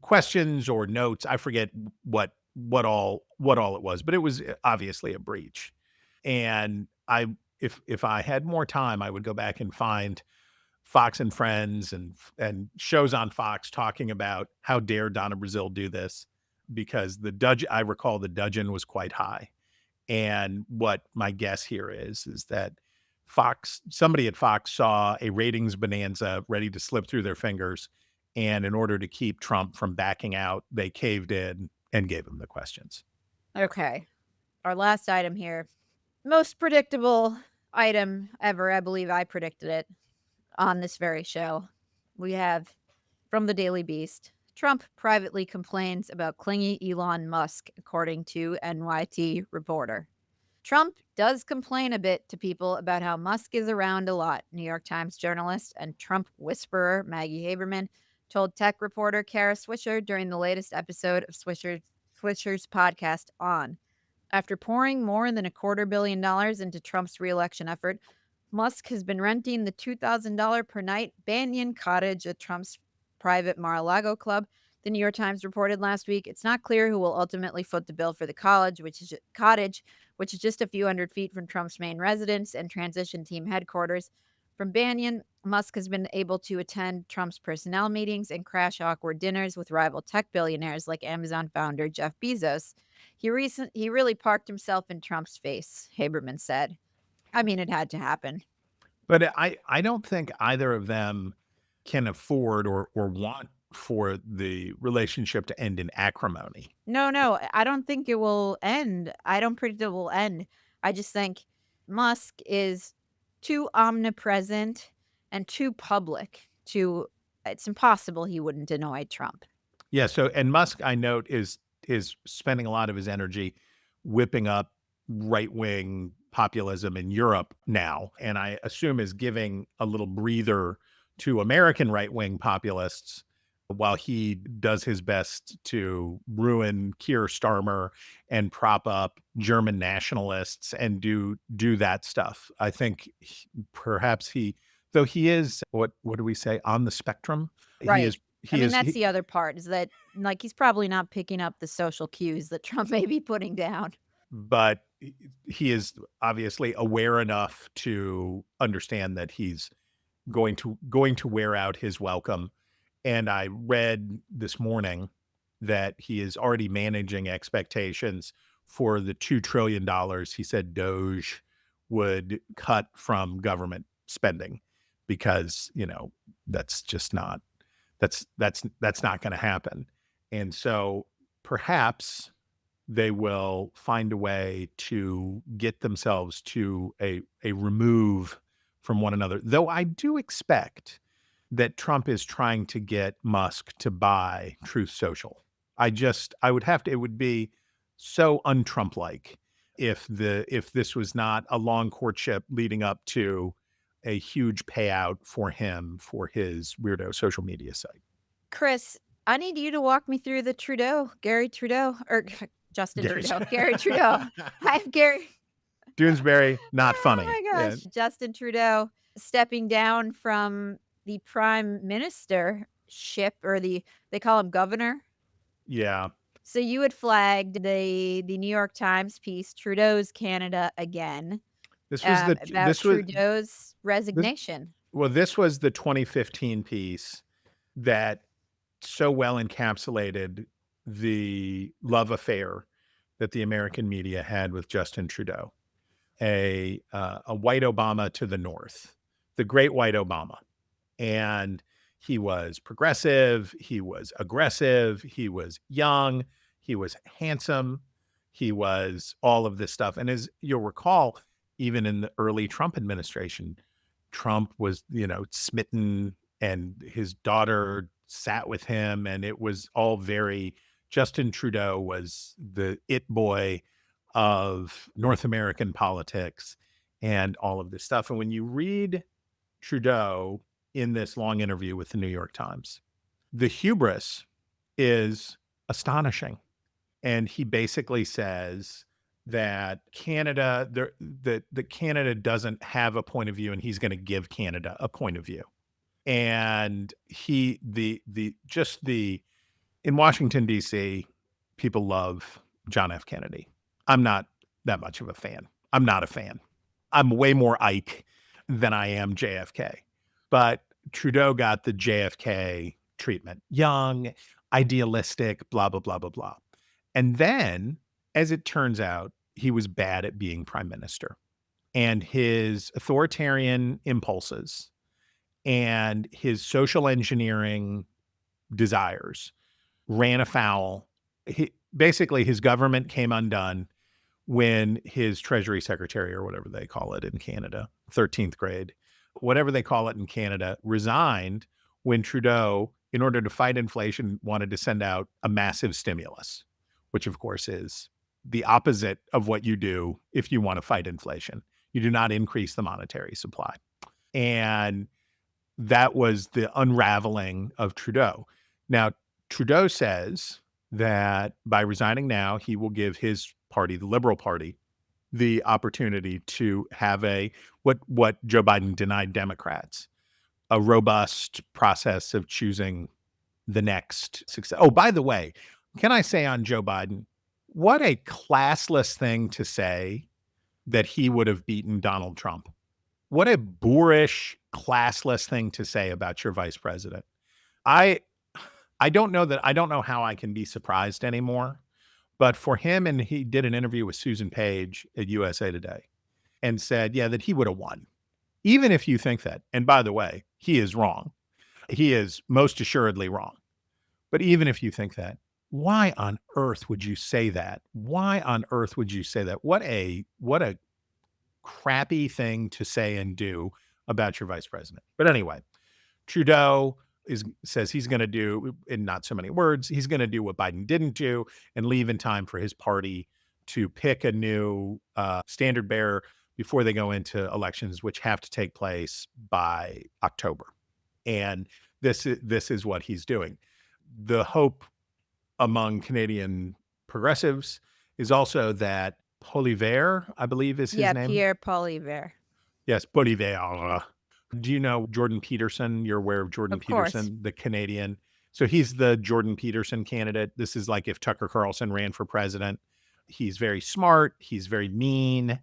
questions or notes, I forget what all it was, but it was obviously a breach. And if I had more time, I would go back and find Fox and Friends and shows on Fox talking about how dare Donna Brazile do this, because I recall the dudgeon was quite high. And what my guess here is that somebody at Fox saw a ratings bonanza ready to slip through their fingers. And in order to keep Trump from backing out, they caved in and gave him the questions. Okay. Our last item here. Most predictable item ever. I believe I predicted it on this very show. We have from the Daily Beast. Trump privately complains about clingy Elon Musk, according to NYT reporter. Trump does complain a bit to people about how Musk is around a lot, New York Times journalist and Trump whisperer Maggie Haberman told tech reporter Kara Swisher during the latest episode of Swisher's podcast On. After pouring more than $250 million into Trump's re-election effort, Musk has been renting the $2,000 per night Banyan Cottage at Trump's private Mar-a-Lago club. The New York Times reported last week, it's not clear who will ultimately foot the bill for the cottage, which is just a few hundred feet from Trump's main residence and transition team headquarters. From Banyan, Musk has been able to attend Trump's personnel meetings and crash awkward dinners with rival tech billionaires like Amazon founder Jeff Bezos. He really parked himself in Trump's face, Haberman said. I mean, it had to happen. But I don't think either of them can afford or want for the relationship to end in acrimony. No, I don't think it will end. I don't predict it will end. I just think Musk is too omnipresent and too public it's impossible he wouldn't annoy Trump. Yeah. So, and Musk, I note, is spending a lot of his energy whipping up right-wing populism in Europe now, and I assume is giving a little breather to American right-wing populists while he does his best to ruin Keir Starmer and prop up German nationalists and do that stuff. I think perhaps though he is, what do we say, on the spectrum? Right. That's the other part, is that like he's probably not picking up the social cues that Trump may be putting down. But he is obviously aware enough to understand that he's going to wear out his welcome. And I read this morning that he is already managing expectations for the $2 trillion he said Doge would cut from government spending, because, that's just not, that's not going to happen. And so perhaps they will find a way to get themselves to a remove from one another. Though I do expect that Trump is trying to get Musk to buy Truth Social. I would have to, it would be so un-Trump-like if this was not a long courtship leading up to a huge payout for him for his weirdo social media site. Chris, I need you to walk me through the Gary Trudeau, or Justin Trudeau, Gary Trudeau. Hi, Gary. Doonesbury, not funny. Oh my gosh. Yeah. Justin Trudeau stepping down from the prime ministership, or they call him governor. Yeah. So you had flagged the New York Times piece, Trudeau's Canada again. This was about Trudeau's resignation. This was the 2015 piece that so well encapsulated the love affair that the American media had with Justin Trudeau, a white Obama to the north, the great white Obama. And he was progressive, he was aggressive, he was young, he was handsome, he was all of this stuff. And as you'll recall, even in the early Trump administration, Trump was, smitten, and his daughter sat with him, and it was all very, Justin Trudeau was the it boy of North American politics and all of this stuff. And when you read Trudeau in this long interview with the New York Times, the hubris is astonishing. And he basically says that Canada doesn't have a point of view, and he's going to give Canada a point of view. And in Washington, D.C., people love John F. Kennedy. I'm not that much of a fan. I'm not a fan. I'm way more Ike than I am JFK. But Trudeau got the JFK treatment. Young, idealistic, blah, blah, blah, blah, blah. And then, as it turns out, he was bad at being prime minister. And his authoritarian impulses and his social engineering desires ran afoul. Basically, his government came undone when his Treasury Secretary, or whatever they call it in Canada, 13th grade, whatever they call it in Canada, resigned when Trudeau, in order to fight inflation, wanted to send out a massive stimulus, which of course is the opposite of what you do if you want to fight inflation. You do not increase the monetary supply. And that was the unraveling of Trudeau. Now, Trudeau says that by resigning now, he will give his party, the Liberal Party, the opportunity to have what Joe Biden denied Democrats, a robust process of choosing the next success. Oh, by the way, can I say on Joe Biden, what a classless thing to say that he would have beaten Donald Trump. What a boorish, classless thing to say about your vice president. I don't know how I can be surprised anymore, but for him, and he did an interview with Susan Page at USA Today and said, that he would have won. Even if you think that, and by the way, he is wrong. He is most assuredly wrong. But even if you think that, why on earth would you say that? Why on earth would you say that? What a crappy thing to say and do about your vice president. But anyway, Trudeau says he's going to do, in not so many words, he's going to do what Biden didn't do and leave in time for his party to pick a new standard bearer before they go into elections, which have to take place by October. And this is what he's doing. The hope among Canadian progressives is also that Poilievre, I believe is his name. Yeah, Pierre Poilievre. Yes, Poilievre. Do you know Jordan Peterson? You're aware of Jordan Peterson, the Canadian. So he's the Jordan Peterson candidate. This is like if Tucker Carlson ran for president. he's very smart, he's very mean,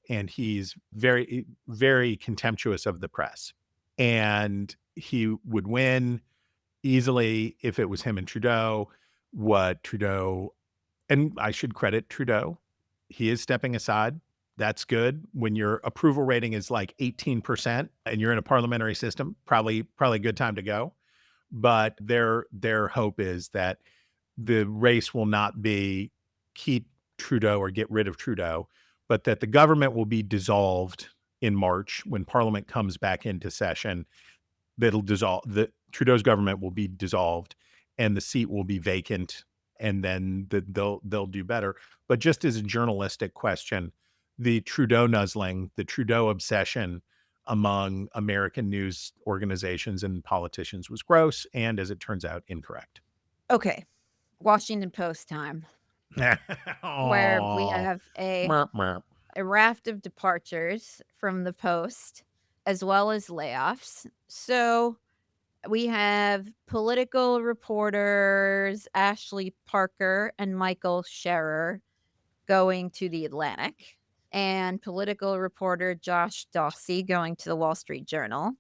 and he's very, very contemptuous of the press. And he would win easily if it was him and Trudeau. What Trudeau, and I should credit Trudeau, he is stepping aside. That's good. When your approval rating is like 18% and you're in a parliamentary system, probably a good time to go. But their hope is that the race will not be keep Trudeau or get rid of Trudeau, but that the government will be dissolved in March when Parliament comes back into session. That'll dissolve. Trudeau's government will be dissolved, and the seat will be vacant, and then they'll do better. But just as a journalistic question, the Trudeau nuzzling, the Trudeau obsession among American news organizations and politicians was gross, and as it turns out, incorrect. Okay. Washington Post time, where we have a raft of departures from the Post, as well as layoffs. So we have political reporters Ashley Parker and Michael Scherer going to the Atlantic, and political reporter Josh Dawsey going to the Wall Street Journal,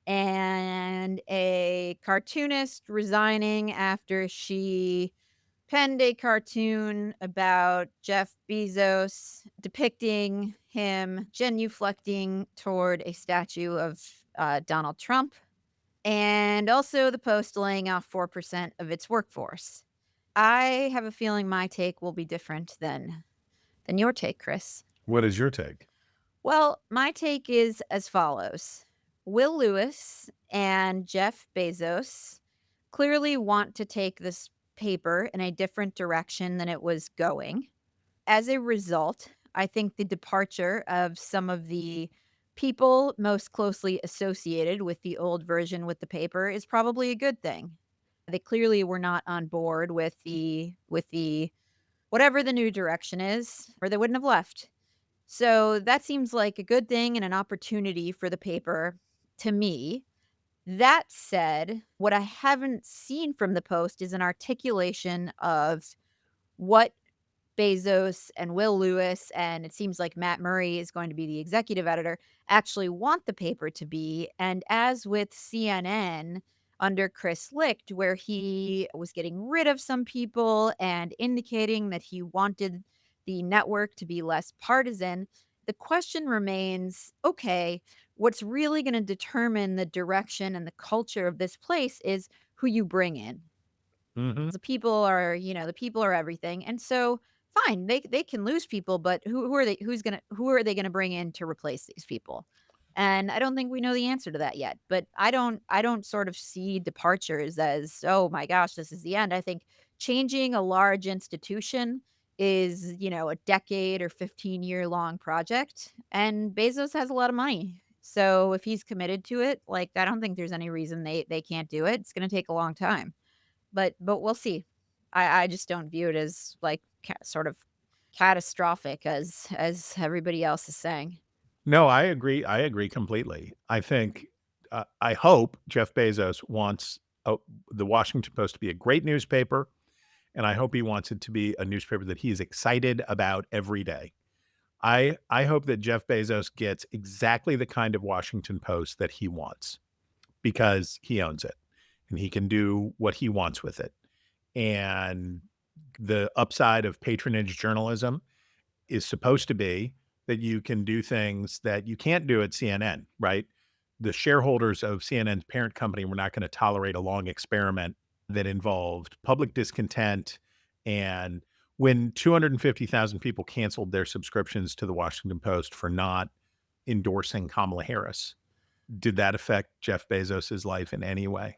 and a cartoonist resigning after she penned a cartoon about Jeff Bezos depicting him genuflecting toward a statue of Donald Trump, and also the Post laying off 4% of its workforce. I have a feeling my take will be different than your take, Chris. What is your take? Well, my take is as follows. Will Lewis and Jeff Bezos clearly want to take this paper in a different direction than it was going. As a result, I think the departure of some of the people most closely associated with the old version with the paper is probably a good thing. They clearly were not on board with the whatever the new direction is, or they wouldn't have left. So that seems like a good thing and an opportunity for the paper to me. That said, what I haven't seen from the Post is an articulation of what Bezos and Will Lewis, and it seems like Matt Murray is going to be the executive editor, actually want the paper to be. And as with CNN under Chris Licht, where he was getting rid of some people and indicating that he wanted the network to be less partisan, the question remains, okay, what's really going to determine the direction and the culture of this place is who you bring in. Mm-hmm. The people are everything. And so fine, they can lose people, but who are they going to bring in to replace these people? And I don't think we know the answer to that yet. But I don't sort of see departures as, oh my gosh, this is the end. I think changing a large institution is, a decade or 15-year long project, and Bezos has a lot of money. So if he's committed to it, like, I don't think there's any reason they can't do it. It's going to take a long time. But we'll see. I just don't view it as like sort of catastrophic as everybody else is saying. No, I agree. I agree completely. I think, I hope Jeff Bezos wants the Washington Post to be a great newspaper, and I hope he wants it to be a newspaper that he is excited about every day. I hope that Jeff Bezos gets exactly the kind of Washington Post that he wants, because he owns it and he can do what he wants with it. And the upside of patronage journalism is supposed to be that you can do things that you can't do at CNN, right? The shareholders of CNN's parent company were not going to tolerate a long experiment that involved public discontent. And when 250,000 people canceled their subscriptions to the Washington Post for not endorsing Kamala Harris, did that affect Jeff Bezos's life in any way?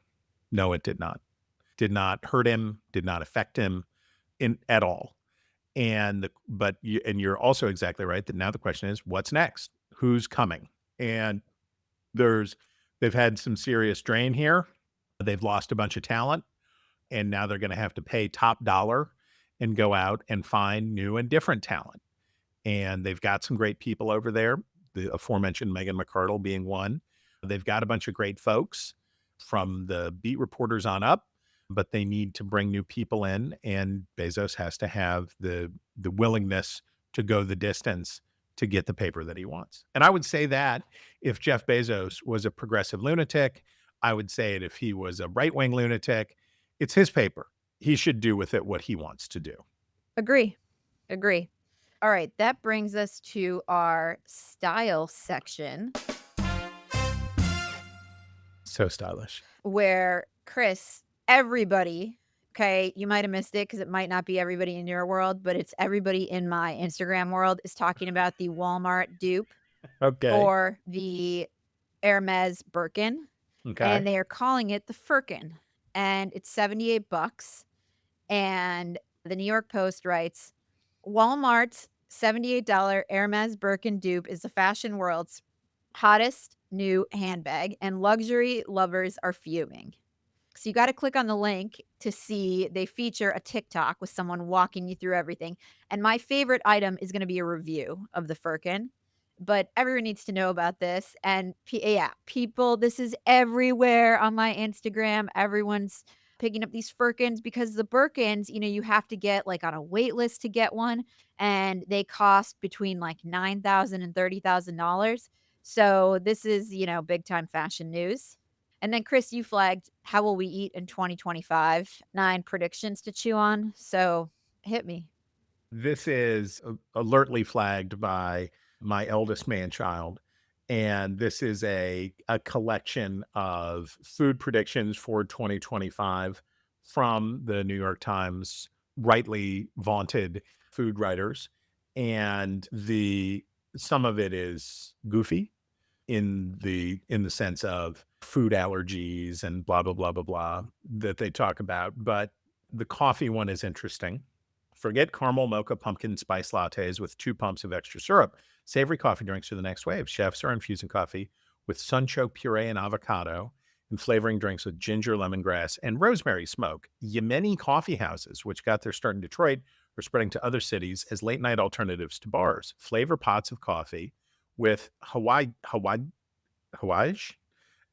No, it did not. Did not hurt him, did not affect him at all. And you're also exactly right that now the question is, what's next? Who's coming? And they've had some serious drain here. They've lost a bunch of talent, and now they're going to have to pay top dollar and go out and find new and different talent. And they've got some great people over there, the aforementioned Megan McArdle being one. They've got a bunch of great folks from the beat reporters on up. but they need to bring new people in, and Bezos has to have the willingness to go the distance to get the paper that he wants. And I would say that if Jeff Bezos was a progressive lunatic, I would say it if he was a right-wing lunatic. It's his paper. He should do with it what he wants to do. Agree. All right, that brings us to our style section, So stylish. where Chris, everybody, okay, you might have missed it because it might not be everybody in your world, but it's everybody in my Instagram world is talking about the Walmart dupe Okay. for the Hermes Birkin, Okay. and they are calling it the Firkin, and it's $78. And the New York Post writes, Walmart's $78 Hermes Birkin dupe is the fashion world's hottest new handbag, and luxury lovers are fuming. So you got to click on the link to see they feature a TikTok with someone walking you through everything. And my favorite item is going to be a review of the Firkin, but everyone needs to know about this. And people, this is everywhere on my Instagram. Everyone's picking up these Firkins because the Birkins, you have to get like on a wait list to get one, and they cost between like $9,000 and $30,000. So this is, big time fashion news. And then, Chris, you flagged How Will We Eat in 2025? 9 predictions to chew on. So hit me. This is alertly flagged by my eldest man-child. And this is a collection of food predictions for 2025 from the New York Times rightly vaunted food writers. And some of it is goofy in the sense of food allergies and blah, blah, blah, blah, blah that they talk about. But the coffee one is interesting. Forget caramel mocha pumpkin spice lattes with 2 pumps of extra syrup. Savory coffee drinks are the next wave. Chefs are infusing coffee with sunchoke puree and avocado, and flavoring drinks with ginger, lemongrass, and rosemary smoke. Yemeni coffee houses, which got their start in Detroit, are spreading to other cities as late-night alternatives to bars. Flavor pots of coffee with Hawaj,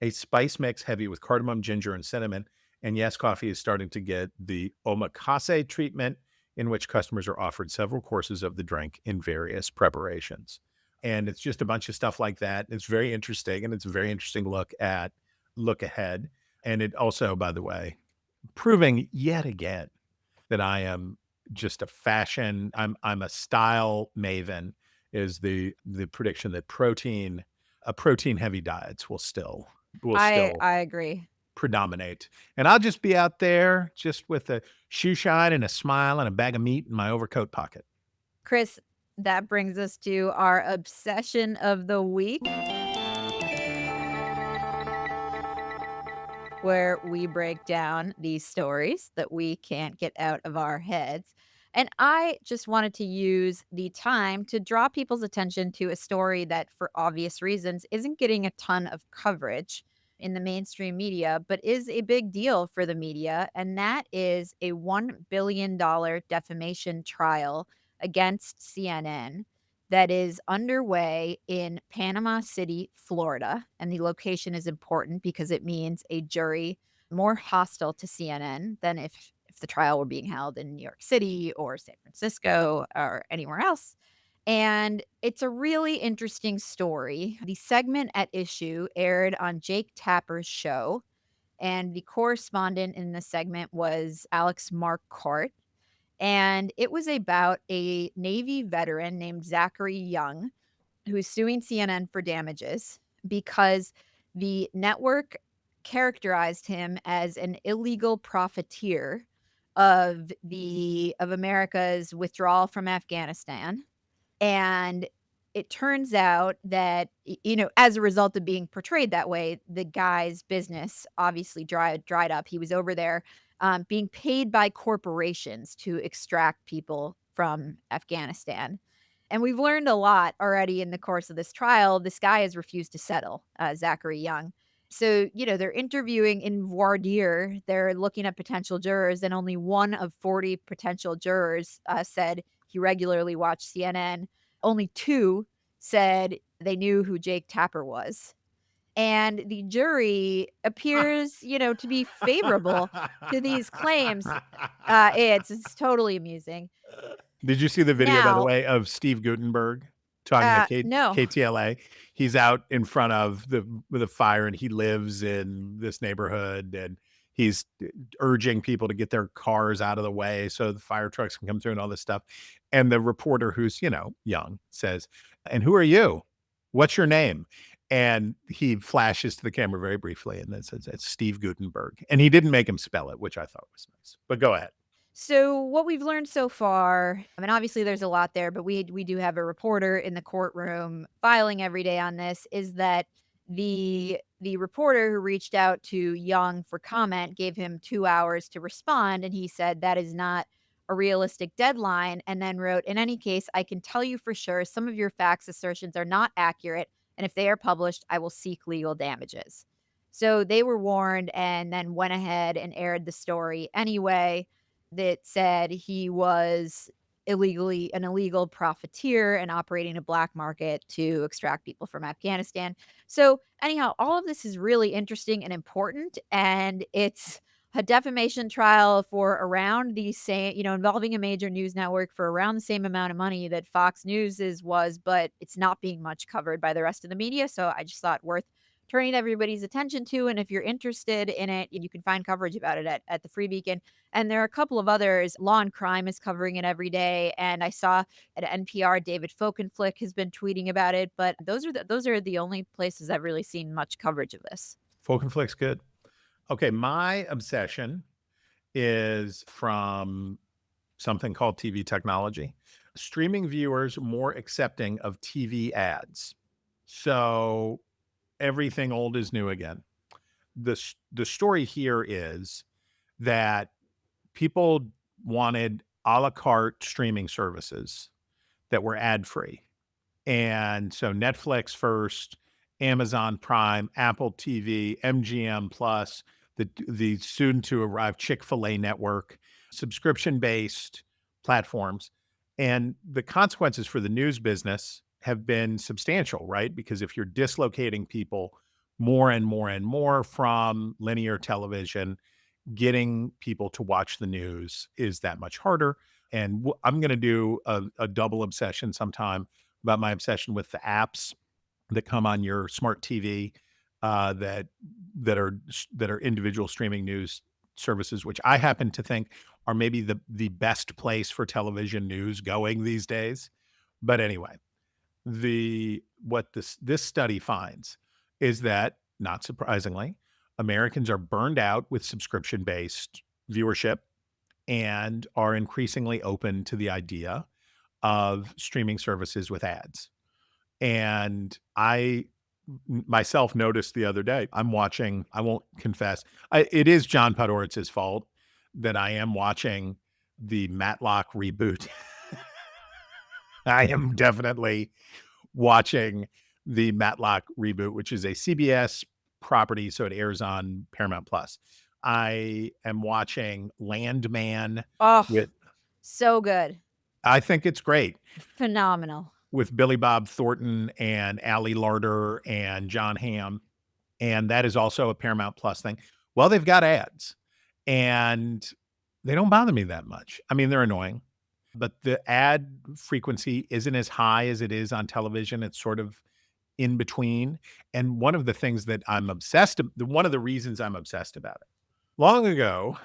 a spice mix heavy with cardamom, ginger, and cinnamon. And yes, coffee is starting to get the omakase treatment, in which customers are offered several courses of the drink in various preparations. And it's just a bunch of stuff like that. It's very interesting, and it's a very interesting look ahead. And it also, by the way, proving yet again that I am just I'm a style maven, is the prediction that protein heavy diets will still I agree. predominate. And I'll just be out there just with a shoe shine and a smile and a bag of meat in my overcoat pocket. Chris, that brings us to our obsession of the week, where we break down these stories that we can't get out of our heads. And I just wanted to use the time to draw people's attention to a story that, for obvious reasons, isn't getting a ton of coverage in the mainstream media, but is a big deal for the media. And that is a $1 billion defamation trial against CNN that is underway in Panama City, Florida. And the location is important because it means a jury more hostile to CNN than if the trial were being held in New York City or San Francisco or anywhere else. And it's a really interesting story. The segment at issue aired on Jake Tapper's show, and the correspondent in the segment was Alex Marquardt. And it was about a Navy veteran named Zachary Young, who's suing CNN for damages because the network characterized him as an illegal profiteer of America's withdrawal from Afghanistan. And it turns out that, as a result of being portrayed that way, the guy's business obviously dried up. He was over there being paid by corporations to extract people from Afghanistan. And we've learned a lot already in the course of this trial. This guy has refused to settle, Zachary Young. So, they're interviewing in voir dire. They're looking at potential jurors, and only one of 40 potential jurors said he regularly watched CNN. Only 2 said they knew who Jake Tapper was. And the jury appears, to be favorable to these claims. It's totally amusing. Did you see the video, by the Now, way, of Steve Gutenberg talking to no. KTLA? He's out in front of the fire, and he lives in this neighborhood, and he's urging people to get their cars out of the way so the fire trucks can come through and all this stuff. And the reporter, who's young, says, "And who are you? What's your name?" And he flashes to the camera very briefly, and then says, "It's Steve Gutenberg." And he didn't make him spell it, which I thought was nice. But go ahead. So what we've learned so far, I mean, obviously there's a lot there, but we do have a reporter in the courtroom filing every day on this, is that the reporter who reached out to Young for comment gave him 2 hours to respond, and he said that is not a realistic deadline, and then wrote, "In any case, I can tell you for sure some of your facts assertions are not accurate, and if they are published, I will seek legal damages." So they were warned and then went ahead and aired the story anyway, that said he was an illegal profiteer and operating a black market to extract people from Afghanistan. So anyhow, all of this is really interesting and important, and it's a defamation trial for around the same, involving a major news network for around the same amount of money that Fox News was, but it's not being much covered by the rest of the media. So I just thought worth turning everybody's attention to. And if you're interested in it, you can find coverage about it at the Free Beacon. And there are a couple of others. Law and Crime is covering it every day. And I saw at NPR, David Folkenflick has been tweeting about it. But those are the only places I've really seen much coverage of this. Folkenflick's good. Okay, my obsession is from something called TV technology. Streaming viewers more accepting of TV ads. So everything old is new again. The story here is that people wanted a la carte streaming services that were ad-free. And so Netflix first, Amazon Prime, Apple TV, MGM Plus, the soon to arrive Chick-fil-A network, subscription-based platforms. And the consequences for the news business have been substantial, right? Because if you're dislocating people more and more and more from linear television, getting people to watch the news is that much harder. And I'm going to do a double obsession sometime about my obsession with the apps that come on your smart TV that are individual streaming news services, which I happen to think are maybe the best place for television news going these days. But anyway, what this study finds is that, not surprisingly, Americans are burned out with subscription-based viewership and are increasingly open to the idea of streaming services with ads. And I myself noticed the other day, I'm watching, I won't confess, it is John Podhoretz's fault that I am watching the Matlock reboot. I am definitely watching the Matlock reboot, which is a CBS property, so it airs on Paramount Plus. I am watching Landman. Oh, so good. I think it's great. Phenomenal. With Billy Bob Thornton and Ali Larter and John Hamm. And that is also a Paramount Plus thing. Well, they've got ads, and they don't bother me that much. I mean, they're annoying, but the ad frequency isn't as high as it is on television. It's sort of in between. And one of the things that one of the reasons I'm obsessed about it, long ago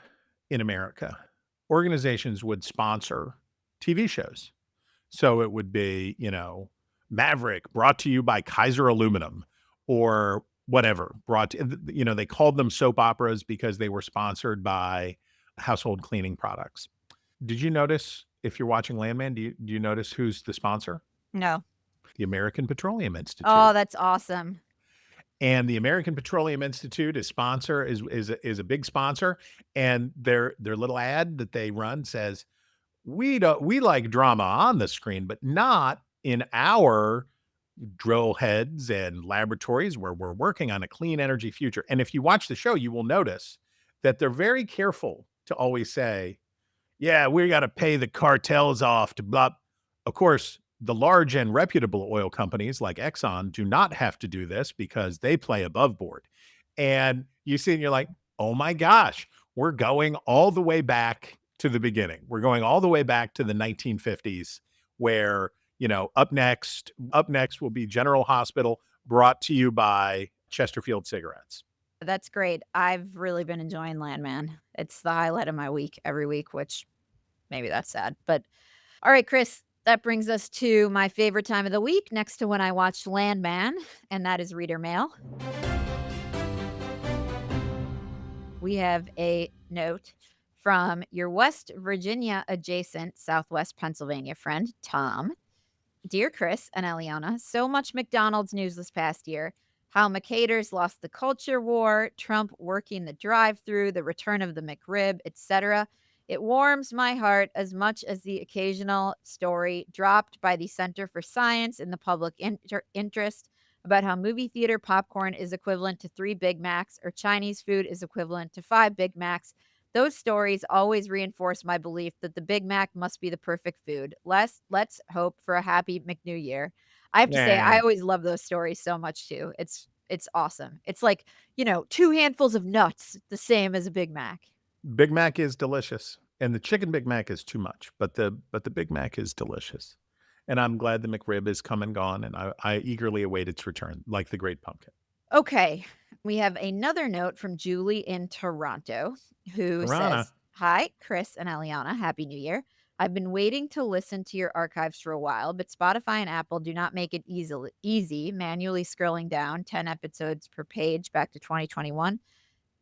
in America, organizations would sponsor TV shows. So it would be, Maverick brought to you by Kaiser Aluminum or whatever they called them soap operas because they were sponsored by household cleaning products. Did you notice, if you're watching Landman, do you notice who's the sponsor? No. The American Petroleum Institute. Oh, that's awesome. And the American Petroleum Institute is a big sponsor. And their little ad that they run says, we like drama on the screen, but not in our drill heads and laboratories where we're working on a clean energy future. And if you watch the show, you will notice that they're very careful to always say, yeah, we got to pay the cartels off to blah. Of course, the large and reputable oil companies like Exxon do not have to do this because they play above board. And you see, and you're like, oh my gosh, we're going all the way back to the beginning. We're going all the way back to the 1950s, where, up next will be General Hospital, brought to you by Chesterfield cigarettes. That's great. I've really been enjoying Landman. It's the highlight of my week every week, which maybe that's sad. But all right, Chris, that brings us to my favorite time of the week next to when I watched Landman, and that is Reader Mail. We have a note from your West Virginia adjacent Southwest Pennsylvania friend, Tom. Dear Chris and Eliana, so much McDonald's news this past year. How McCaters lost the culture war, Trump working the drive-thru, the return of the McRib, etc. It warms my heart as much as the occasional story dropped by the Center for Science in the public interest about how movie theater popcorn is equivalent to 3 Big Macs or Chinese food is equivalent to 5 Big Macs. Those stories always reinforce my belief that the Big Mac must be the perfect food. Let's hope for a happy McNew Year. I have to say, I always love those stories so much too. It's awesome. It's like, 2 handfuls of nuts, the same as a Big Mac. Big Mac is delicious, and the chicken Big Mac is too much, but the Big Mac is delicious. And I'm glad the McRib is come and gone, and I eagerly await its return, like the Great Pumpkin. Okay, we have another note from Julie in Toronto, who says, "Hi, Chris and Eliana. Happy New Year. I've been waiting to listen to your archives for a while, but Spotify and Apple do not make it easy manually scrolling down 10 episodes per page back to 2021.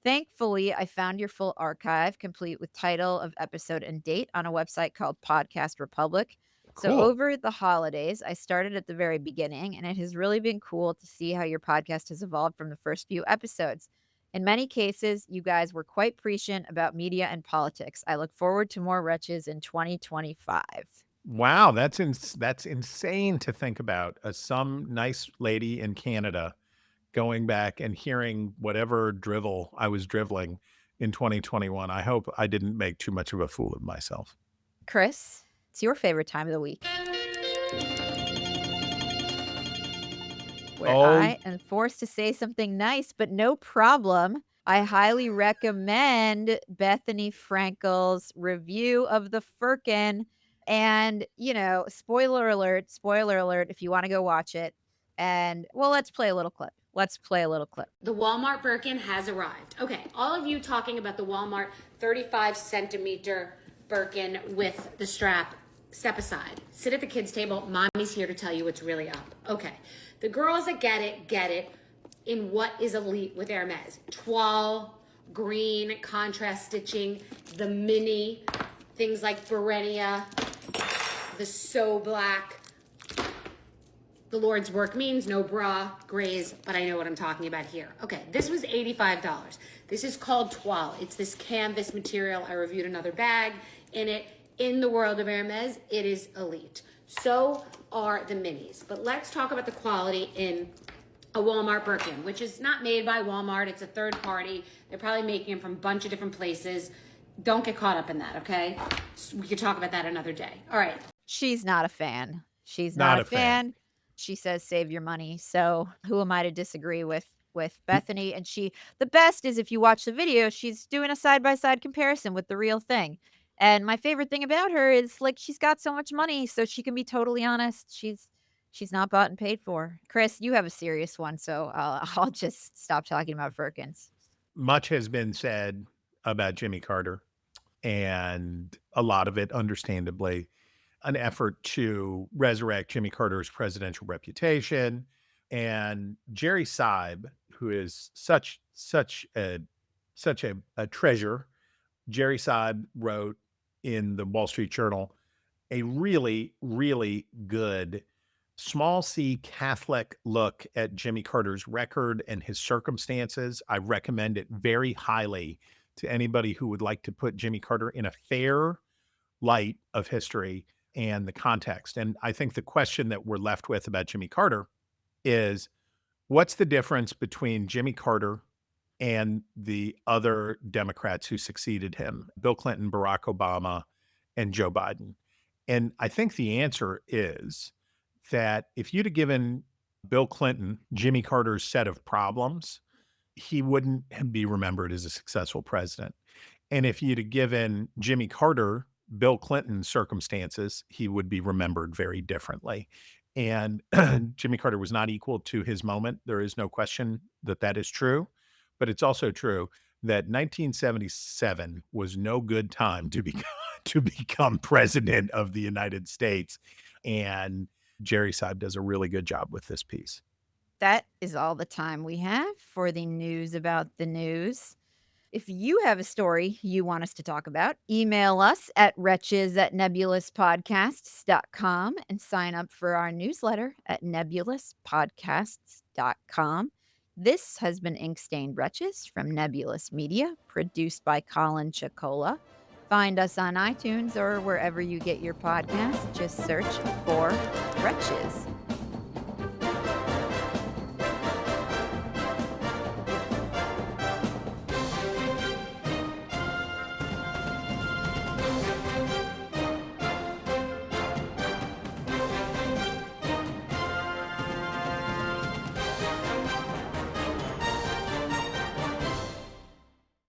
Thankfully, I found your full archive, complete with title of episode and date, on a website called Podcast Republic. So Cool. over the holidays, I started at the very beginning, and it has really been cool to see how your podcast has evolved from the first few episodes. In many cases, you guys were quite prescient about media and politics. I look forward to more Wretches in 2025. Wow, that's insane to think about. Some nice lady in Canada going back and hearing whatever drivel I was driveling in 2021. I hope I didn't make too much of a fool of myself. Chris, it's your favorite time of the week, where I am forced to say something nice, but no problem. I highly recommend Bethany Frankel's review of the Firkin. And, spoiler alert, if you want to go watch it. And, well, let's play a little clip. The Walmart Birkin has arrived. Okay, all of you talking about the Walmart 35 centimeter Birkin with the strap, step aside. Sit at the kids' table. Mommy's here to tell you what's really up. Okay, the girls that get it in what is elite with Hermes. Toile, green, contrast stitching, the mini, things like Berenia, the So Black. The Lord's work means no bra, grays, but I know what I'm talking about here. Okay, this was $85. This is called Toile. It's this canvas material. I reviewed another bag in it. In the world of Hermes, it is elite. So are the minis. But let's talk about the quality in a Walmart Birkin, which is not made by Walmart. It's a third party. They're probably making them from a bunch of different places. Don't get caught up in that, okay? We could talk about that another day. All right. She's not a fan. She's not a fan. She says, save your money. So who am I to disagree with Bethany? And the best is if you watch the video, she's doing a side-by-side comparison with the real thing. And my favorite thing about her is, like, she's got so much money, so she can be totally honest. She's not bought and paid for. Chris, you have a serious one, so I'll just stop talking about Firkins. Much has been said about Jimmy Carter, and a lot of it, understandably, an effort to resurrect Jimmy Carter's presidential reputation. And Jerry Seib, who is such a treasure, Jerry Seib wrote in the Wall Street Journal a really, really good small c Catholic look at Jimmy Carter's record and his circumstances. I recommend it very highly to anybody who would like to put Jimmy Carter in a fair light of history and the context. And I think the question that we're left with about Jimmy Carter is, what's the difference between Jimmy Carter and the other Democrats who succeeded him, Bill Clinton, Barack Obama, and Joe Biden? And I think the answer is that if you'd have given Bill Clinton Jimmy Carter's set of problems, he wouldn't be remembered as a successful president. And if you'd have given Jimmy Carter Bill Clinton's circumstances, he would be remembered very differently. And Jimmy Carter was not equal to his moment. There is no question that that is true. But it's also true that 1977 was no good time to become president of the United States. And Jerry Seib does a really good job with this piece. That is all the time we have for the news about the news. If you have a story you want us to talk about, email us at wretches@nebulouspodcasts.com and sign up for our newsletter at nebulouspodcasts.com. This has been Ink-Stained Wretches from Nebulous Media, produced by Colin Chicola. Find us on iTunes or wherever you get your podcasts. Just search for Wretches.